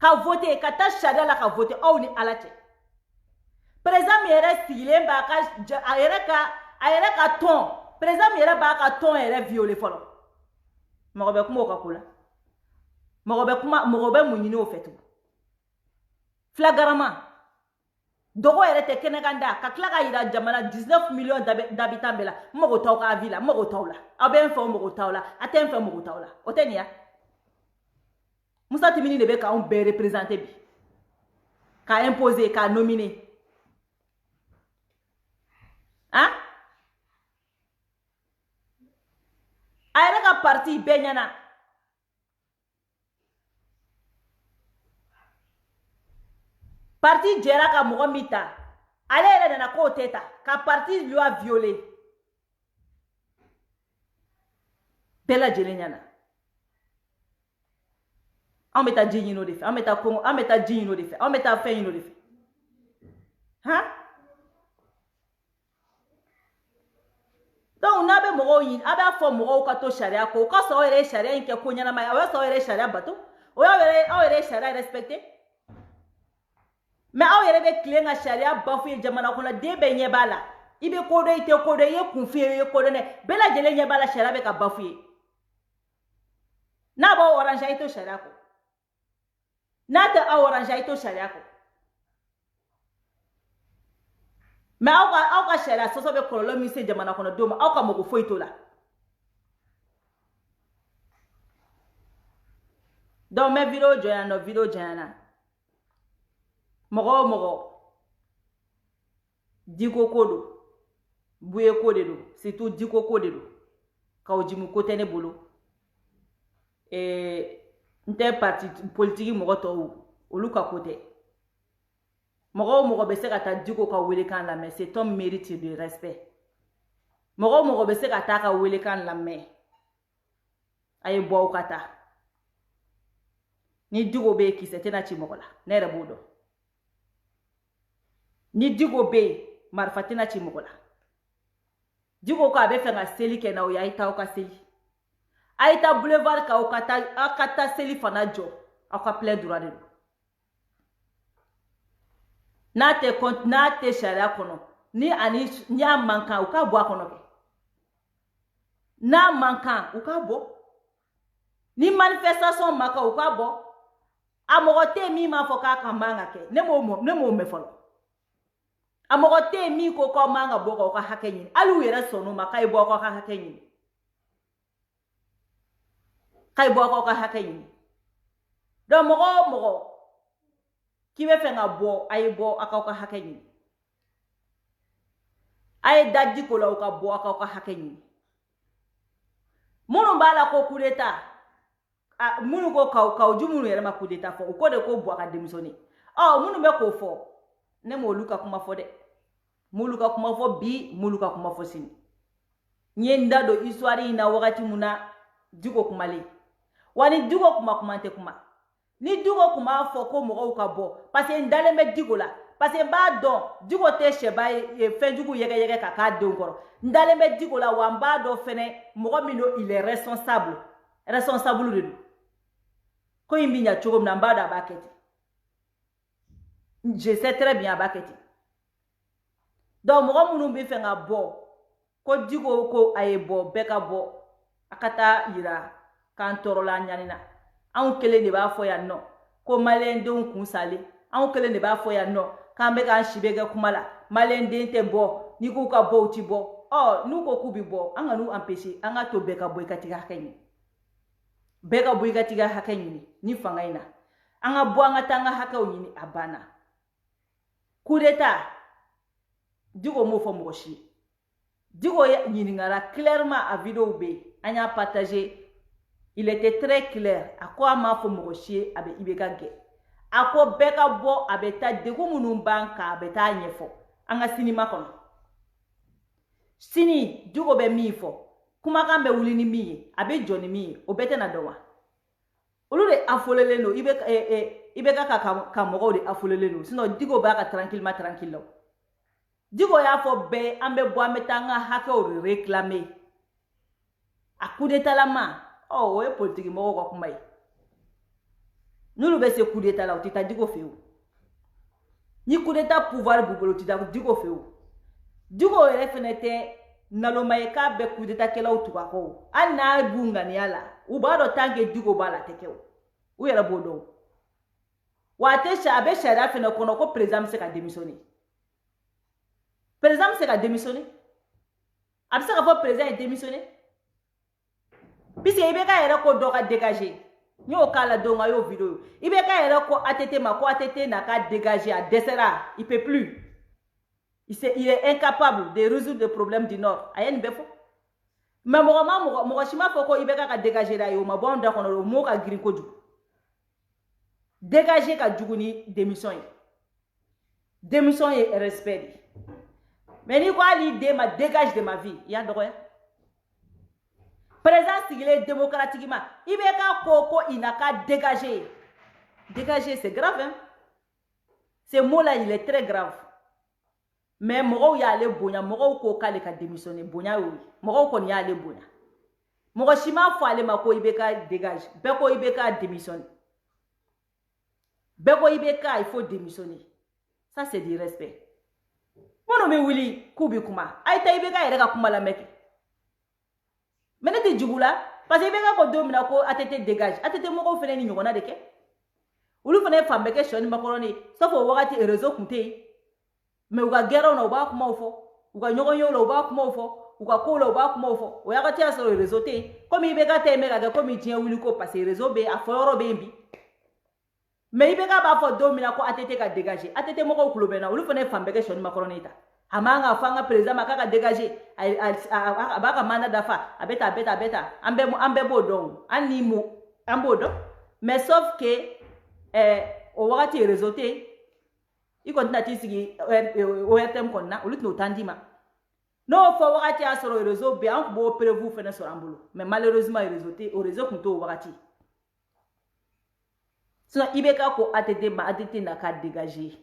ka voter ka taa sariya la ka voter aw ni Ala cɛ président min yɛrɛ sigilen b'a a yɛrɛ ka tɔn président min yɛrɛ b'a ka tɔn yɛrɛ violer fɔlɔ mɔgɔ bɛ kuma o ka ko la mɔgɔ bɛ mun ɲini o fɛ tugun flagrant dogo yɛrɛ tɛ kɛnɛkan da ka tila ka yira jamana 19 millions d'habitants bɛɛ la n mago t'aw ka avis la n mago t'aw la aw bɛ n fɛ o mago t'aw la a tɛ n fɛ mago t'aw la o tɛ nin ya Musa Timini de bɛ k'anw bɛɛ représenter bi k'a imposer k'a nominer a yɛrɛ ka parti bɛɛ ɲɛna parti jɛra ka mɔgɔ min ta ale yɛrɛ nana k'o tɛ ta ka parti loi violer bɛɛ lajɛlen ɲɛna anw bɛ taa ji ɲini o de fɛ anw bɛ taa Congo anw bɛ taa ji ɲini o de fɛ anw bɛ taa fɛn ɲini o de fɛ donc n'a bɛ mɔgɔw ɲini a b'a fɔ mɔgɔw ka to sariya kɔ o ka sɔrɔ aw yɛrɛ ye sariya in kɛ ko ɲɛnama ye o y'a sɔrɔ aw yɛrɛ ye sariya bato o aw yɛrɛ ye sariya respecté mais aw yɛrɛ bɛ tilen ka sariya bafoué jamana kɔnɔ den bɛɛ ɲɛ b'a la i bɛ ko dɔn i tɛ ko dɔn i ye kunfin i ye ko dɔn dɛ bɛɛ lajɛlen ɲɛ b'a la sariya bɛ ka bafoué n'a b'aw arranger i to sariya kɔ n'a tɛ aw arranger i to sariya kɔ mais aw ka sariya sɔsɔ bɛ kɔlɔlɔ min se jamana kɔnɔdenw ma aw ka mago foyi t'o la donc n bɛ video janyana mɔgɔ o mɔgɔ Diko ko don Buye ko de don surtout Diko ko de don Kawo Jim ko tɛ ne bolo n tɛ parti politique mɔgɔ tɔw olu ka ko tɛ mɔgɔ o mɔgɔ bɛ se ka taa Diko ka welekan lamɛn cet homme mérite de respect mɔgɔ o mɔgɔ bɛ se ka taa ka welekan lamɛn a ye bɔ aw ka taa ni Diko bɛ yen kisɛ tɛna ci mɔgɔ la ne yɛrɛ b'o dɔn ni Diko bɛ yen marifa tɛna ci mɔgɔ la Diko ko a bɛ fɛ ka seli kɛ na o ye a ye taa aw ka seli a ye taa boulevard kan aw ka taa seli fana jɔ aw ka plein droit de don n'a te charia kono ni ani nya mankan u ka bo akono ke na mankan u ka bo ni manifestation maka u ka bo amogote mi ma fo ka manga ke ne mo me folo amogote mi ko ko manga bo ko ka hakenyi alu yere sono maka ibo ko ka hakenyi kai bo ko ka hakenyi do mogo kibe fe nga bo ay bo aka ka hakenyi ay daddi ko la ka bo aka ka hakenyi munu bala ko kudeta munu ko kaw jumunu yere ma kudeta fo ko de ko bo aka demisoni munu be ko fo ne mo luka kuma fo de mo luka kuma fo bi mo luka kuma fo sini nyenda do histoire ina wakati muna digo kumale wani digo kuma te kuma ni digo kuma fo ko mo ka bo parce que ndale me digo la parce que ba don digo te sheba e fenjugu yege ka don koro ndale me digo la wa ba do fene mo mino il est responsable de nous ko yimbi nya chogo na mbada baketi je sais très bien baketi donc mo munu bi fe nga bo ko digo ko aye bo beka bo akata ira kan torola nyanina an kele ne ba fo ya no ko malendon kun sale an kele ne ba fo ya no kan be kan shibege kumala malendin te bo ni ko ka bo ti bo nu ko kubi bo an ga nu empêcher an ga to beka bo ikatiga hakenyi beka bo ikatiga hakenyi ni fangaina an ga bo an ga tanga hakaw ni abana coup d'état digo mo fo mo shi digo ni ngara clairement à vidéo be anya partager. Il était très clair à quoi ma fo mo shi abe ibeka ge ako beka bo abeta degu munun banka abeta nyefo anga sinima kono sini digo be mi fo kuma kan be wuli ni mi abe joni mi obete na dowa olu de afolele no ibeka ka mo de afolele no sino digo ba ka tranquille digo ya fo be ambe bo ametanga hake o réclamer a coup d'état la main ouais politique mo ko kumai nulu be se coup d'état la otita digo feu ni coup d'état pouvoir bubolo tita digo feu digo ere fenete nalomay ka be coup d'état kela otuka ko ana bunga ni ala ubado tange digo bala tekeo u yera bodo wate sha be shara fene kono ko président se ka démissionner président se ka démissionner abisa ka fo président est démissionner bisi ibeka yera ko doka dégager nyo kala donga yo vidéo ibeka yera ko atete ma ko atete na ka dégager à desera il peut plus il est incapable de résoudre le problème du nord ayen befo mais mo shima foko ibeka ka dégager la yo ma bonda kono mo ka green ko ju dégager ka juguni démission et respect mais ni quoi l'idée ma dégage de ma vie ya doya président sigilé démocratiquement ibeka koko inaka dégager c'est grave hein ce mot là il est très grave mais mogo ya le bonya mogo ko kale ka démissionner bonya oui mogo ko nya le bonya mogo shima fo ale mako ibeka dégage beko ibeka démissionner beko ibeka il faut démissionner ça c'est du respect mono me wuli kubi kuma aita ibeka yere ka kuma la meke mene te jugula parce que ibeka ko domina ko atete dégage atete mogo fene ni nyona deke ulu fene fambeke shoni makoroni sofo wakati réseau kunte mais uga gero na uba kuma ufo uga nyogo la uba kuma ufo uga kola uba kuma ufo oya kati asoro réseau te comme ibeka te mega ga comme tien wuli ko parce que réseau be aforo be mbi mais ibeka ba fo domina ko atete ka dégager atete moko kulobena ulu fene fambeke shoni makoroni ta amanga fanga président makaka dégager abaka manda dafa abeta ambe bodon animu ambodo mais sauf que au wakati réseauté il continue tisigi ORTM konna olu no tandima no fo wakati asoro réseau be an bo prévu fene so ambulo mais malheureusement réseauté au réseau kunto wakati sinon ibeka ko atete na ka dégager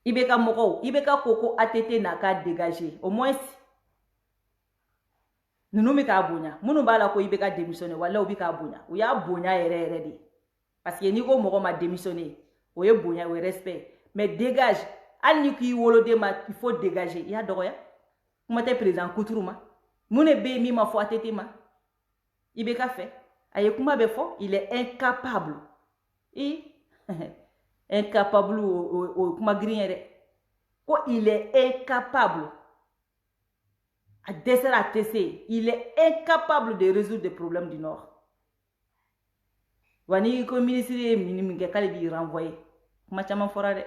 ibeka moko ibeka koko atete na ka dégager au moins nunumi ka bonya munu bala ko ibeka démissionner wala ubika bonya uya bonya ere de parce que ni ko moko ma démissionner o ye bonya o ye respect mais dégage hali ni k'i woloden ma il faut dégager i y'a dɔgɔya kuma tɛ président Kuturu ma mun de bɛ yen min ma fɔ ATT ma i bɛ ka fɛ a ye kuma bɛ fɔ il est incapable incapable o kuma girin yɛrɛ ko il est incapable a dɛsɛra a tɛ se il est incapable de résoudre des problèmes du Nord wa n'i ko ministre ye min kɛ k'ale b'i renvoyer kuma caman fɔra dɛ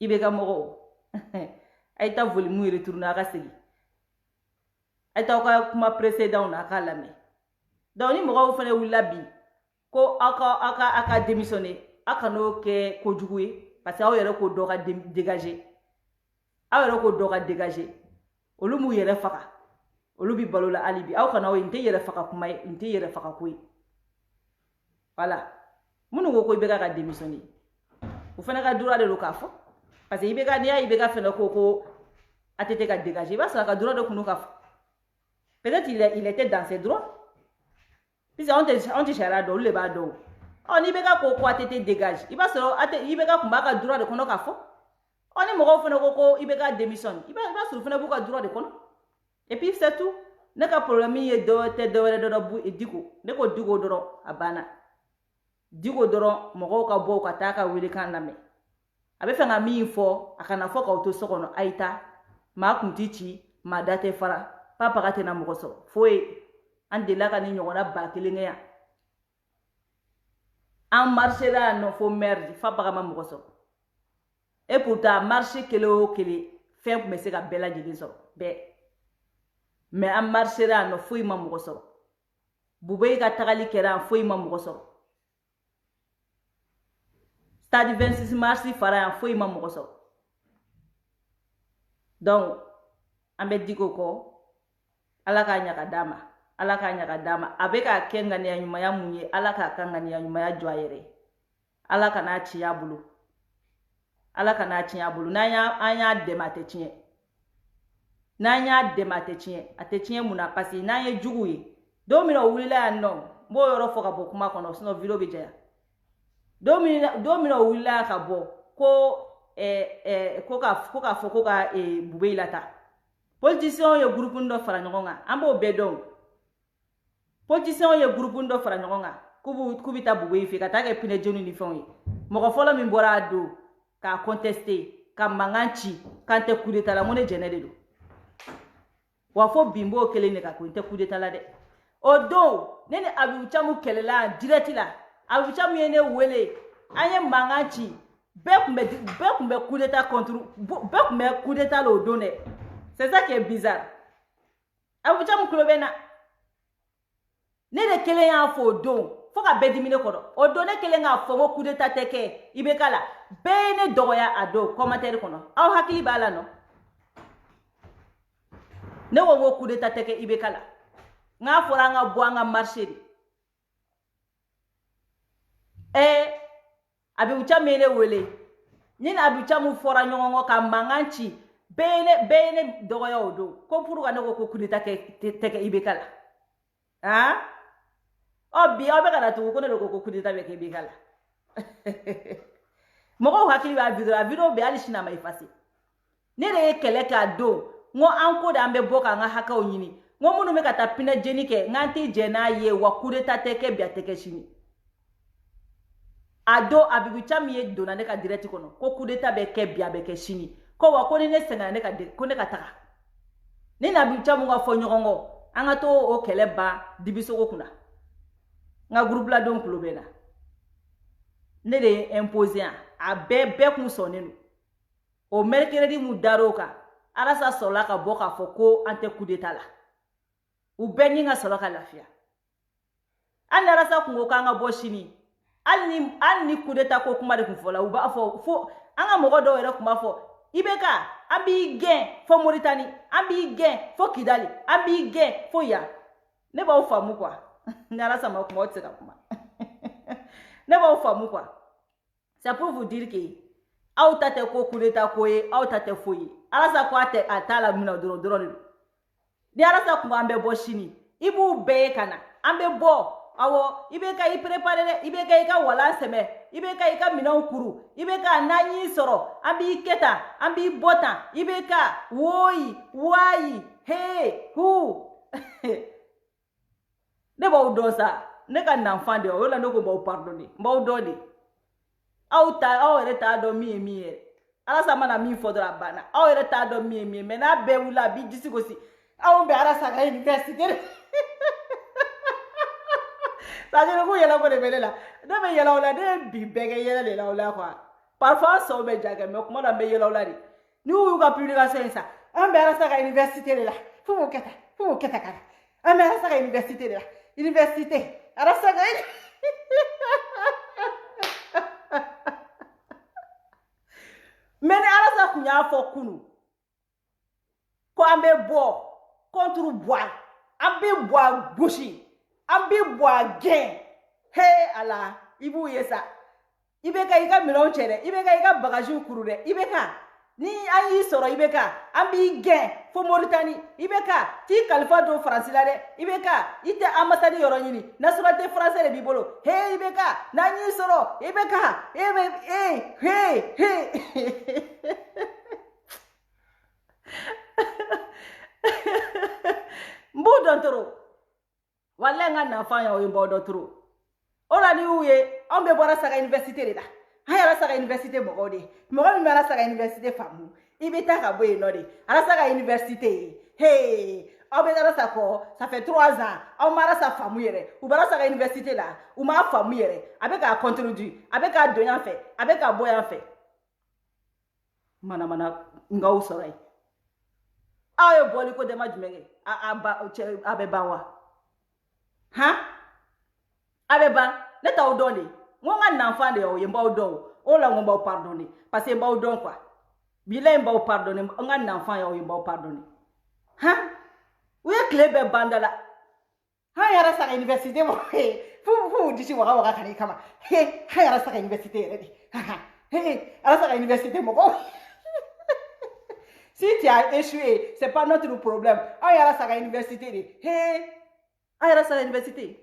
i bɛ ka mɔgɔw a ye taa volume retourner a ka segin a ye taa aw ka kuma précédent na a k'a lamɛn donc ni mɔgɔw fana wulila bi ko aw ka démissionner aw ka n'o kɛ kojugu ye parce que aw yɛrɛ ko dɔ ka dégager aw yɛrɛ ko dɔ ka dégager olu m'u yɛrɛ faga olu bi balo la hali bi aw kana o ye n tɛ yɛrɛ faga kuma ye n tɛ yɛrɛ faga ko ye voilà minnu ko i bɛ ka démissionner o fana ka droit de don k'a fɔ parce que n'i y'a ye i bɛ ka fɛnɛ ko ATT ka dégager i b'a sɔrɔ a ka droit de kun k'a fɔ peut-être il était dans ses droits puisque anw tɛ sariya dɔn olu de b'a dɔn n'i bɛ ka ko ATT dégage i b'a sɔrɔ i bɛ ka kun b'a ka droit de kɔnɔ k'a fɔ ni mɔgɔw fana ko i bɛ ka démission i b'a sɔrɔ fana b'u ka droit de kɔnɔ et puis c'est tout ne ka problème ye tɛ dɔwɛrɛ dɔrɔn Diko ne ko Diko dɔrɔn a banna Diko dɔrɔn mɔgɔw ka bɔ ka taa ka welekan lamɛn a bɛ fɛ ka min fɔ a kana fɔ k'aw to so kɔnɔ a ye taa maa kun tɛ ci maa da tɛ fara papaga tɛna mɔgɔ sɔrɔ foyi an delila ka ni ɲɔgɔnna 1000 kɛ yan an marchera yan nɔ fo maire fa baga ma mɔgɔ sɔrɔ et pourtant marché kelen o kelen fɛn tun bɛ se ka bɛɛ lajɛlen sɔrɔ bɛɛ mais an marchera yan nɔ foyi ma mɔgɔ sɔrɔ Bubey ka tagali kɛra yan foyi ma mɔgɔ sɔrɔ stade 26 mars fara yan foyi ma mɔgɔ sɔrɔ donc an bɛ Diko kɔ ala k'a ɲaga d'a ma ala k'a ɲaga d'a ma a bɛ ka kɛ ŋaniya ɲumanya mun ye ala k'a ka ŋaniya ɲumanya jɔ a yɛrɛ ala kan'a tiɲɛ a bolo ala kan'a tiɲɛ a bolo n'an y'a dɛmɛ a tɛ tiɲɛ n'an y'a dɛmɛ a tɛ tiɲɛ a tɛ tiɲɛ mun na parce que n'an ye jugu ye don min na o wulila yan nɔ n b'o yɔrɔ fɔ ka bɔ kuma kɔnɔ sinon video bɛ janya don min na o wulila ka bɔ ko k'a fɔ ko ka Bubey lata politiciens ye groupe dɔ fara ɲɔgɔn kan an b'o bɛɛ dɔn politiciens ye groupe dɔ fara ɲɔgɔn kan k'u bɛ taa Bubey fɛ ka taa kɛ pinɛ joni ni fɛnw ye mɔgɔ fɔlɔ min bɔra a don k'a contester ka mankan ci k'an tɛ coup d'état la n ko ne jɛnɛ de don wa fo bi n b'o kelen de kan ko n tɛ coup d'état la dɛ o don ne ni Abibu Camu kɛlɛla direct la Abibu Camu ye ne wele an ye mankan ci bɛɛ kun bɛ coup d'état contre bɛɛ kun bɛ coup d'état la o don dɛ c'est ça qui est bizarre Abibu Camu kulo bɛ na ne de kelen y'a fɔ o don fo ka bɛɛ dimi ne kɔrɔ o don ne kelen k'a fɔ ko coup d'état tɛ kɛ i bɛ k'a la bɛɛ ye ne dɔgɔya a don commentaire kɔnɔ aw hakili b'a la nɔ ne ko ko coup d'état tɛ kɛ i bɛ k'a la n'a fɔra an ka bɔ an ka marché de Abibu Camu ye ne wele ni Abibu Camu fɔra ɲɔgɔn kɔ ka mankan ci bɛɛ ye ne dɔgɔya o don ko pourquoi ne ko coup d'état tɛ kɛ i bɛ k'a la bi aw bɛ ka na tugu ko ne de ko coup d'état bɛ kɛ i bɛ k'a la mɔgɔw hakili b'a video bɛ hali sini a ma effacer ne de ye kɛlɛ k'a don n ko an ko de an bɛ bɔ k'an ka hakɛw ɲini n ko minnu bɛ ka taa pinɛ jeni kɛ n k'an tɛ jɛ n'a ye wa coup d'état tɛ kɛ bi a tɛ kɛ sini a don Abibu Camu ye donna ne ka direct kɔnɔ ko coup d'état bɛ kɛ bi a bɛ kɛ sini ko wa ko ni ne sɛgɛnna ko ne ka taga ni Abibu Camu ka fɔ ɲɔgɔn kɔ an ka to o kɛlɛ ban Dibisogo kunna n ka groupe la denw kulo bɛ na ne de ye imposer yan a bɛɛ kun sɔnnen don o mercredi mun dar'o kan Arasa sɔrɔla ka bɔ k'a fɔ ko an tɛ coup d'état la u bɛɛ ni ka sɔrɔ ka lafiya hali Arasa kun ko k'an ka bɔ sini hali ni coup d'état ko kuma de kun fɔla u b'a fɔ fo an ka mɔgɔ dɔw yɛrɛ kun b'a fɔ i bɛ ka an b'i gɛn fo Moritani an b'i gɛn fo Kidali an b'i gɛn fo yan ne b'aw faamu quoi ni Arasa ma kuma o tɛ se ka kuma ne b'aw faamu quoi c'est pour vous dire que aw ta tɛ ko coup d'état ko ye aw ta tɛ foyi ye Arasa ko a t'a la minɛ dɔrɔn de don ni Arasa kun ko an bɛ bɔ sini i b'u bɛɛ ye ka na an bɛ bɔ awo ibeka i préparer ibeka i ka walan sɛmɛ ibeka i ka minɛnw kuru ibeka n'an y'i sɔrɔ an b'i kɛta an b'i bɔ tan ibeka woyi wayi he hu ne b'aw dɔn sa ne ka nanfan de o la ne ko b'aw pardonner n b'aw dɔn de aw yɛrɛ t'a dɔn min ye min ye Arasa mana min fɔ dɔrɔn a banna aw yɛrɛ t'a dɔn min ye min ye mais n'a bɛɛ wulila a b'i disi gosi aw bɛ Arasa ka université c'est-à-dire ko yɛlɛ ko de bɛ ne la ne bɛ yɛlɛ o la ne ye bi bɛɛ kɛ yɛlɛ de la o la quoi parfois sɔw bɛ ja kɛ mais kuma la n bɛ yɛlɛ o la de ni y'u ka publication in sa an bɛ Arasa ka université de la fo k'o kɛ tan ka an bɛ Arasa ka université de la université Arasa ka mais ni Arasa kun y'a fɔ kunu ko an bɛ bɔ contre bois an bɛ bɔ a gosi an bɛ bɔ a gɛn he ala i b'u ye sa i bɛ ka i ka minɛnw cɛ dɛ i bɛ ka i ka bagages kuru dɛ i bɛ ka ni an y'i sɔrɔ i bɛ ka an b'i gɛn fo Moritani i bɛ ka t'i kalifa don Faransi la dɛ i bɛ ka i tɛ ambassade yɔrɔ ɲini nationalité français de b'i bolo he i bɛ ka n'an y'i sɔrɔ i bɛ ka e bɛ he n b'u dɔn trop wallahi n ka nafan y'aw ye n b'aw dɔn trop o la ni y'u ye anw bɛ bɔ Arasa ka université de la an ye Arasa ka université mɔgɔw de ye mɔgɔ min bɛ Arasa ka université faamu i bɛ taa ka bɔ yen nɔ de Arasa ka université hey aw bɛ Arasa kɔ ça fait 3 ans aw ma Arasa faamu yɛrɛ u bɛ Arasa ka université la u m'a faamu yɛrɛ a bɛ k'a contrôle a bɛ k'a don yan fɛ a bɛ k'a bɔ yan fɛ mana n k'aw sɔrɔ yen aw ye bɔli ko dama jumɛn kɛ a bɛ ban wa han a bɛ ban ne t'aw dɔn de n ko n ka nanfan de y'aw ye n b'aw dɔn o la n ko n b'aw pardonner parce que n b'aw dɔn quoi bilayi n b'aw pardonner n ka nanfan y'aw ye n b'aw pardonner han u ye tile bɛɛ ban da la an ye Arasa ka université ma fo disi waga ka n'i kama he an ye Arasa ka université yɛrɛ de Arasa ka université mɔgɔw si tu as échoué c'est pas notre problème an ye Arasa ka université de he an ye Arasa ka université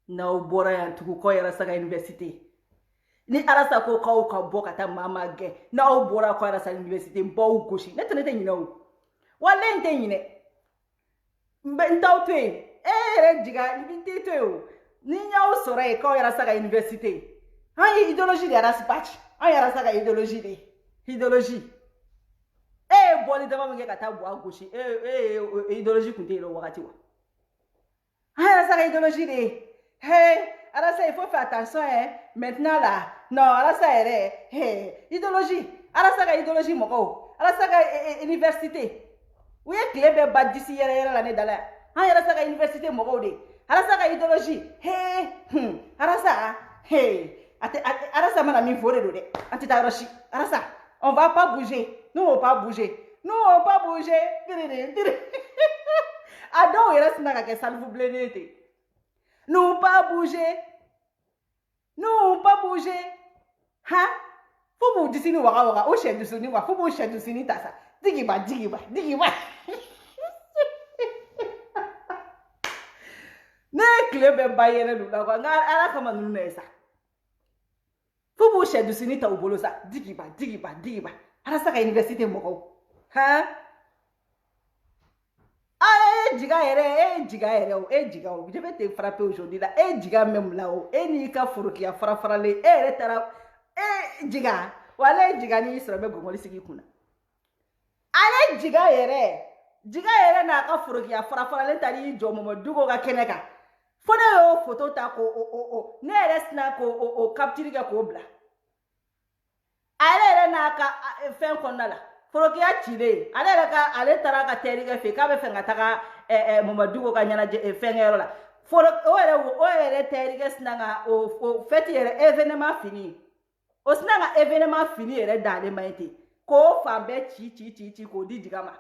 n'aw bɔra yan tugu k'aw ye Arasa ka université ni Arasa ko k'aw ka bɔ ka taa maa gɛn n'aw bɔra k'aw ye Arasa université n b'aw gosi ne tɛ ɲinɛ o walayi n tɛ ɲinɛ n t'aw to yen e yɛrɛ jiga n tɛ to yen o ni n y'aw sɔrɔ yen k'aw ye Arasa ka université an ye idéologie de Arasa Bachi an ye Arasa ka idéologie de idéologie e ye bɔli dama min kɛ ka taa bɔ a gosi idéologie kun tɛ yen o wagati wa an ye Arasa ka idéologie de hey Arasa il faut faire attention maintenant là non Arasa yɛrɛ hey idéologie Arasa ka idéologie mɔgɔw Arasa ka université u ye tile bɛɛ ba disi yɛrɛ la ne da la yan an ye Arasa ka université mɔgɔw de Arasa ka idéologie hey Arasa hey Arasa mana min fɔ o de don dɛ an tɛ taa yɔrɔ si Arasa on va pas bouger nous on va pas bouger a dɔw yɛrɛ sina ka kɛ salifu bilennen ten nous pas bouger hein fo b'u disi ni waga o sɛ dusu ni wa fo b'u sɛ dusu ni ta sa digiba ne tile bɛ ba yɛrɛ lu la quoi nka ala kama ninnu na ye sa fo b'u sɛ dusu ni ta u bolo sa digiba Arasa ka université mɔgɔw hein e jiga yɛrɛ o je vais te frapper aujourd'hui là e jiga même là o e n'i ka forokiya farafaralen e yɛrɛ taara jiga wala e jiga n'i sɔrɔ bɛ gɔngɔli sigi kun na ale jiga yɛrɛ n'a ka forokiya farafaralen taara y'i jɔ Mɔmɔduko ka kɛnɛ kan fo ne y'o photo ta ko ne yɛrɛ sina ko capture kɛ k'o bila ale yɛrɛ n'a ka fɛn kɔnɔna la forokiya cilen ale taara ka terikɛ fɛ k'a bɛ fɛ ka taga Mɔmɔduko ka ɲɛnajɛ fɛnkɛyɔrɔ la o yɛrɛ terikɛ sina ka o fɛti yɛrɛ événement fini o sina ka événement fini yɛrɛ d'ale ma ye ten k'o fan bɛɛ ci k'o di jiga ma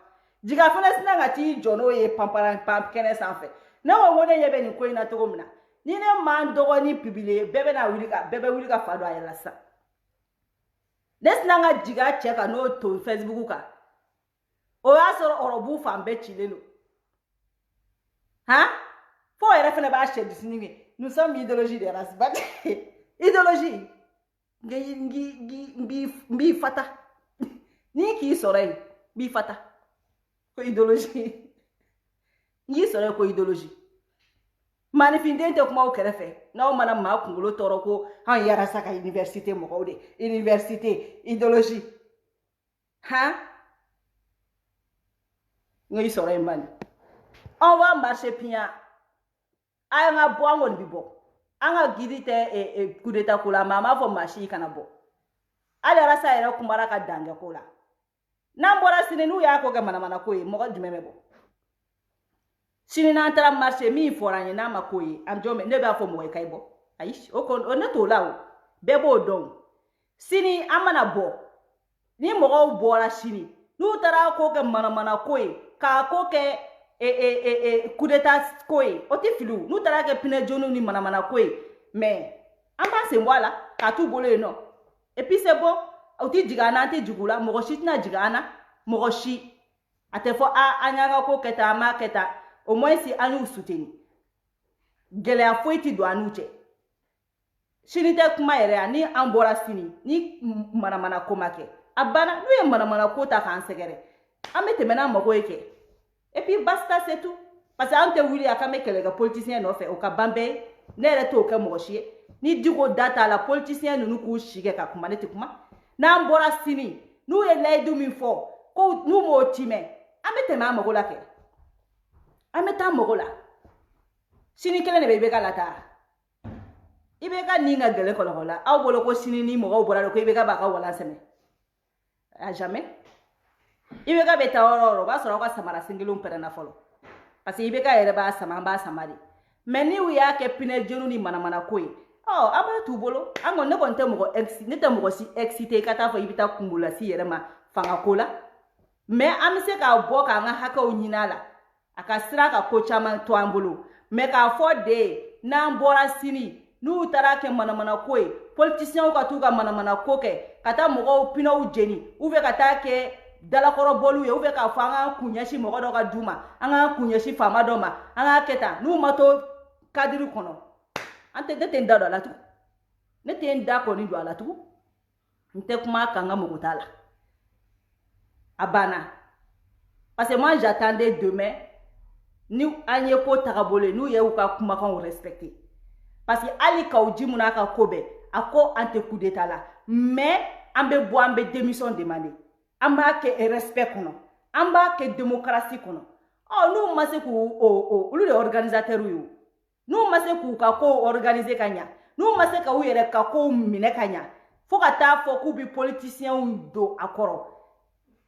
jiga fana sina ka t'i jɔ n'o ye panparan kɛnɛ sanfɛ ne ko ne ɲɛ bɛ nin ko in na cogo min na ni ne m'an dɔgɔnin publier bɛɛ bɛ wuli ka fa don a yɛrɛ la sisan ne sina ka jiga cɛ ka n'o ton Facebook kan o y'a sɔrɔ ɔrɔbu fan bɛɛ cilen don han Faut RFN ba chez Disney. Nous sommes idéologie de race. Idéologie. Ngi fata. Ni ki soleil. Bi fata. Ko idéologie. Ngi soleil ko idéologie. Manifindente kuma o kerefe. Na o mana ma kungulo toro ko han yara saka université mo ko de. Université idéologie. Ha? Ngi soleil man. On va marcher bien. Anga bo angon bibo. Anga gidite coup d'état kula mama fo machi kana bo. Ale rasa era kumara ka dange kula. Nambora sini nu ya ko ga mana ko yi mo ga jumeme bo. Sini na antara marché mi foranye na makoyi am jome ne ba fo mo kai bo. Aish o kon on to lawo. Bebo don. Sini amana bo. Ni mo go bora sini. Nu tara ko ga mana ko yi ka ko ke coup d'état koy oti filu nous tara ke pine jonu ni mana koy mais amba se wala ka tu bolo no et puis c'est bon oti jigana te jugula mo shitna jigana mo shi ate fo anyanga ko keta ma keta au moins si anu soutenu gele a foiti do anuche shini te kuma yere ni ambora sini ni mana ko make abana nu ye mana ko ta kan segere amete mena mo ko yeke. Et puis basta c'est tout. Parce que ante wuli akame kelega politicien no fait o ka bambe ne reto o ka mochie ni digo data la politicien nu ku shige ka kuma neti kuma na mbora sini nu e laidu min fo ko nu mo time amete ma mogola ke ameta mogola sini kele ne bebe ka lata ibe ka ninga gele ko la aw bolo ko sini ni mo go bora ko ibe ka ba ka wala seme a jamais ibe ka beta oro ba soro ka samara singilum perena folo parce que ibe ka yere ba samari mais ni uya ke pine jonu ni mana koyi oh aba tu bolo ango ne konte mo ne te mo si excité kata fo ibita kumbula si yere ma fanga kola mais amse ka bo ka nga haka unyinala aka sira ka ko chama to ambulu mais ka fo de na mbora sini nu tara ke mana koyi politicien ka tu ka mana koke kata mo pino ujeni uve kata ke dala koro bolu ye ube ka fanga kunyashi mo do ka duma anga kunyashi fama do ma anga keta nu mato kadiri kono ante de tenda do la tu ne tenda ko ni do la tu nte kuma kanga mo kutala abana parce que moi j'attendais demain ni anye ko takabole nu ye uka kuma kan respecter parce que ali ka uji munaka kobe ako ante coup d'état la mais ambe bo ambe démission demander amba ke respect kono amba ke démocratie kono oh nous ma se ku ulu de organisateur yu nous ma se ku ka ko organiser kanya nous ma se ka u yere ka ko mine kanya fo ka ta fo ku bi politicien do akoro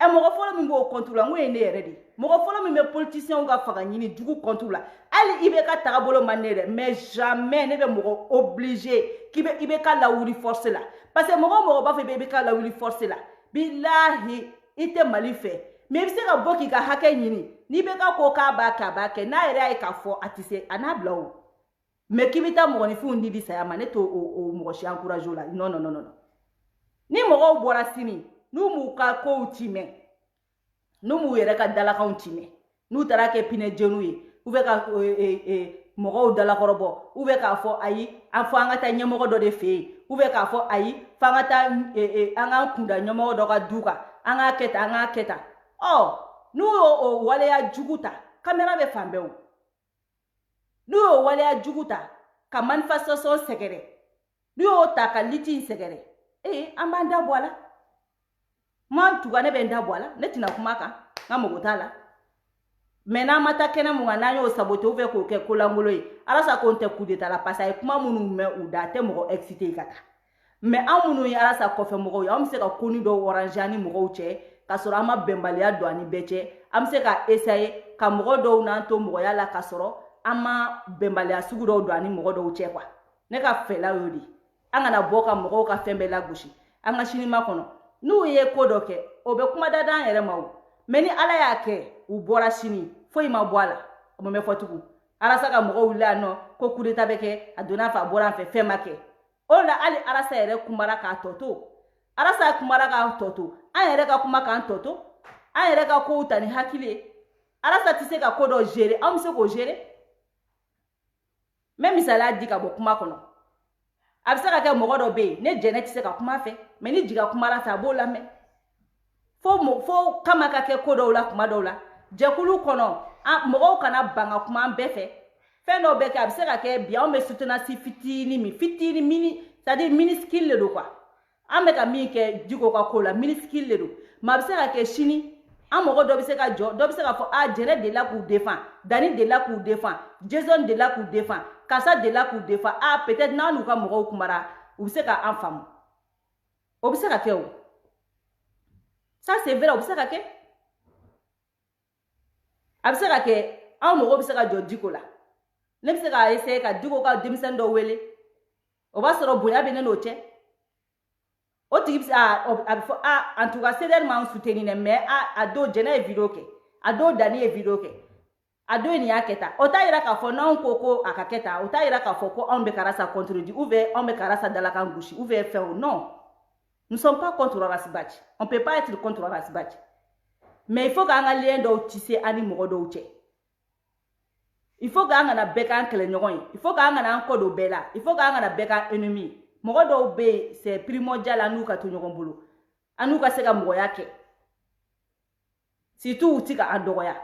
e mo ko folo mi bo contrôle ngwe ne yere di mo ko folo mi me politicien ga faga nyini dugu contrôle ali ibe ka tagabolo manere mais jamais ne be mo obligé ki be ibe ka la wuri force la parce que mo ba fe be ka la wuri force la billahi ite malife mais bise ka boki ka hake nyini ni be ka ko ka ba ke na ere ai ka fo atise anablawo mais kibita mo ni fu ndi di sa ma neto o mo shi encourage la non ni mo bora sini nu mu ka ko utime nu mu yere ka dala ka utime nu tara ke pine jenu yi ube ka mo dala korobo ube ka fo ayi afo anga ta nyemo do de fe ube ka fo ayi fangata anga kunda nyemo do ka duka anga keta oh nu o wale ya juguta kamera be fambe o nu o wale ya juguta ka manifestation segere nu o ta ka liti segere amanda boala man tugane be nda boala netina kumaka ngamogotala mena mata kena mungana yo sabote uve ko ke kolangolo yi arasa konte coup d'état la passa e kuma munu me udate mo excité kata mais amunu ya arasa ko fe mo yo amse ka koni do orangeani mo che ka soro ama bembalia do ani beche amse ka essayer ka mo do na to mo ya la ka soro ama bembalia sugu do ani mo do che kwa ne ka fela yodi anga na boka mo ka fembela gushi anga shini makono nu ye kodoke obe kuma dadan yere mawu meni ala yake ubora sini foi ma boala mo me fotuku arasa ka mo wula no ko coup d'état beke adona fa bora fe femake ola ali arasa yere kumara ka toto arasa kumara ka toto an yere ka kuma kan toto an yere ka ko utani hakile arasa tise ka kodo gérer am se ko gérer même misala di ka bɔ kuma kɔnɔ a bɛ se ka kɛ mɔgɔ dɔ bɛ yen ne jɛnɛ tɛ se ka kuma fɛ mais ni jiga kuma la fɛ a b'o lamɛn fo kama ka kɛ ko dɔw la kuma dɔw la jɛkulu kɔnɔ mɔgɔw kana ban ka kuma an bɛɛ fɛ fɛn dɔw bɛ kɛ a bɛ se ka kɛ bi anw bɛ soutenance fitini mini c'est-à-dire minuscule de don quoi an bɛ ka min kɛ Diko ka ko la minuscule de don mais a bɛ se ka kɛ sini an mɔgɔ dɔ bɛ se ka jɔ dɔ bɛ se ka fɔ jɛnɛ de la k'u défend Dani de la k'u défend Jason de la k'u défend Kasa de la k'u défend peut-être n'an n'u ka mɔgɔw kumara u bɛ se ka an faamu o bɛ se ka kɛ o ça c'est vrai o bɛ se ka kɛ a bɛ se ka kɛ an mɔgɔw bɛ se ka jɔ Diko la ne bɛ se ka essayer ka Diko ka denmisɛnnin dɔ wele o b'a sɔrɔ bonya bɛ ne n'o cɛ o tigi bɛ se a bɛ fɔ en tout cas CDR m'an soutenir dɛ mais a don jɛnɛ ye vidéo kɛ a don Dani ye vidéo kɛ a don nin y'a kɛ tan o t'a yira k'a fɔ n'anw ko a ka kɛ tan o t'a yira k'a fɔ ko anw bɛ ka Arasa contredire ou bien anw bɛ ka Arasa dalakan gosi ou bien fɛn o non nous ne sommes pas contre Aras Bachi on peut pas être contre Aras Bachi mais il faut k'an ka lien dɔw tisser an ni mɔgɔ dɔw cɛ il faut k'an kana bɛɛ k'an kɛlɛɲɔgɔn ye il faut k'an kana an kɔ don bɛɛ la il faut k'an kana bɛɛ k'an ennemi mɔgɔ dɔw bɛ yen c'est primordial an n'u ka to ɲɔgɔn bolo an n'u ka se ka mɔgɔya kɛ surtout u ti ka an dɔgɔya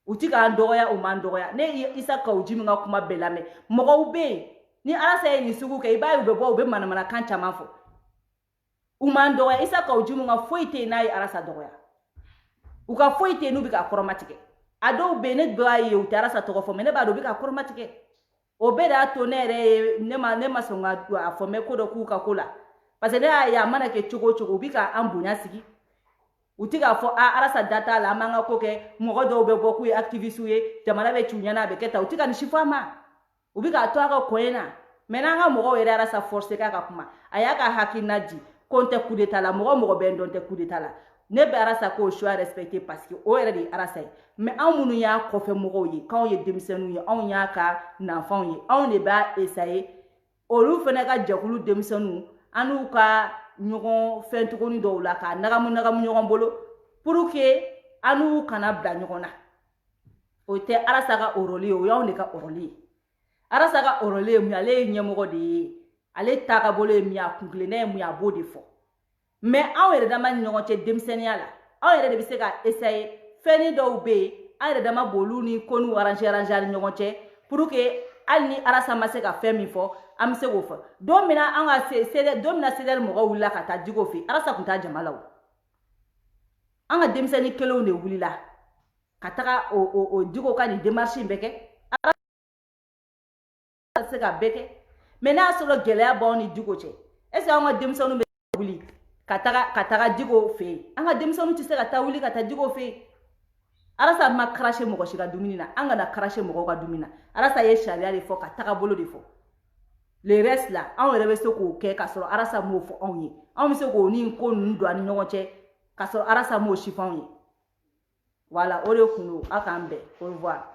u ti ka an dɔgɔya u m'an dɔgɔya ne Isa Kawuji min ka kuma bɛɛ lamɛn mɔgɔw bɛ yen ni Arasa ye nin sugu kɛ i b'a ye u bɛ bɔ u bɛ manamanakan caman fɔ u m'an dɔgɔya Isa Kawuji min ka foyi tɛ yen n'a ye Arasa dɔgɔya u ka foyi tɛ yen n'u bɛ ka kɔrɔmatigɛ a dɔw bɛ yen ne b'a ye u tɛ Arasa tɔgɔ fɔ mais ne b'a dɔn u bɛ ka kɔrɔmatigɛ o bɛɛ de y'a to ne yɛrɛ ye ne ma sɔn ka a fɔ mɛ ko dɔ k'u ka ko la parce que ne y'a ye a mana kɛ cogo o cogo u bɛ ka an bonya sigi u ti k'a fɔ Arasa da t'a la an b'an ka ko kɛ mɔgɔ dɔw bɛ bɔ k'u ye activiste ye jamana bɛ ci u ɲɛna a bɛ kɛ tan u ti ka nin si fɔ a ma u bɛ k'a to a ka kɔɲɛ na mais n'an ka mɔgɔw yɛrɛ Arasa forcer k'a ka kuma a y'a ka hakilina di ko n tɛ coup d'état la mɔgɔ bɛ n dɔn tɛ coup d'état la ne bɛ Arasa k'o choix respecter parce que o yɛrɛ de ye Arasa ye mais anw minnu y'a kɔfɛ mɔgɔw ye k'anw ye denmisɛnninw ye anw y'a ka nanfanw ye anw de b'a essayer olu fana ka jɛkulu denmisɛnninw an n'u ka ɲɔgɔn fɛn tuguni dɔw la k'a nagamu ɲɔgɔn bolo pour que an n'u kana bila ɲɔgɔn na o tɛ Arasa ka rôle ye o y'anw de ka rôle ye Arasa ka rôle ye mun ye ale ye ɲɛmɔgɔ de ye ale taabolo ye mun ye a kunkilenna ye mun ye a b'o de fɔ mais anw yɛrɛ dama ni ɲɔgɔn cɛ denmisɛnniya la anw yɛrɛ de bɛ se ka essayer fɛnni dɔw bɛ yen an yɛrɛ dama b'olu ni ko n'u arranger ni ɲɔgɔn cɛ pour que hali ni Arasa ma se ka fɛn min fɔ an bɛ se k'o fɔ don min na an ka CDR mɔgɔw wulila ka taa Diko fɛ Arasa tun t'a jama la o an ka denmisɛnnin kelenw de wulila ka taga o Diko ka nin démarche in bɛɛ kɛ Arasa se ka bɛɛ kɛ mais n'a y'a sɔrɔ gɛlɛya b'anw ni Diko cɛ est-ce que an ka denmisɛnninw bɛ wuli ka taga Diko fɛ yen an ka denmisɛnninw tɛ se ka taa wuli ka taa Diko fɛ yen Arasa ma cracher mɔgɔ si ka dumuni na an kana cracher mɔgɔw ka dumuni na Arasa ye sariya de fɔ ka taga bolo de fɔ le reste la anw yɛrɛ bɛ se k'o kɛ k'a sɔrɔ Arasa m'o fɔ anw ye anw bɛ se k'o ni ko ninnu don an ni ɲɔgɔn cɛ k'a sɔrɔ Arasa m'o si fɔ anw ye voilà o de kun don aw k'an bɛn au revoir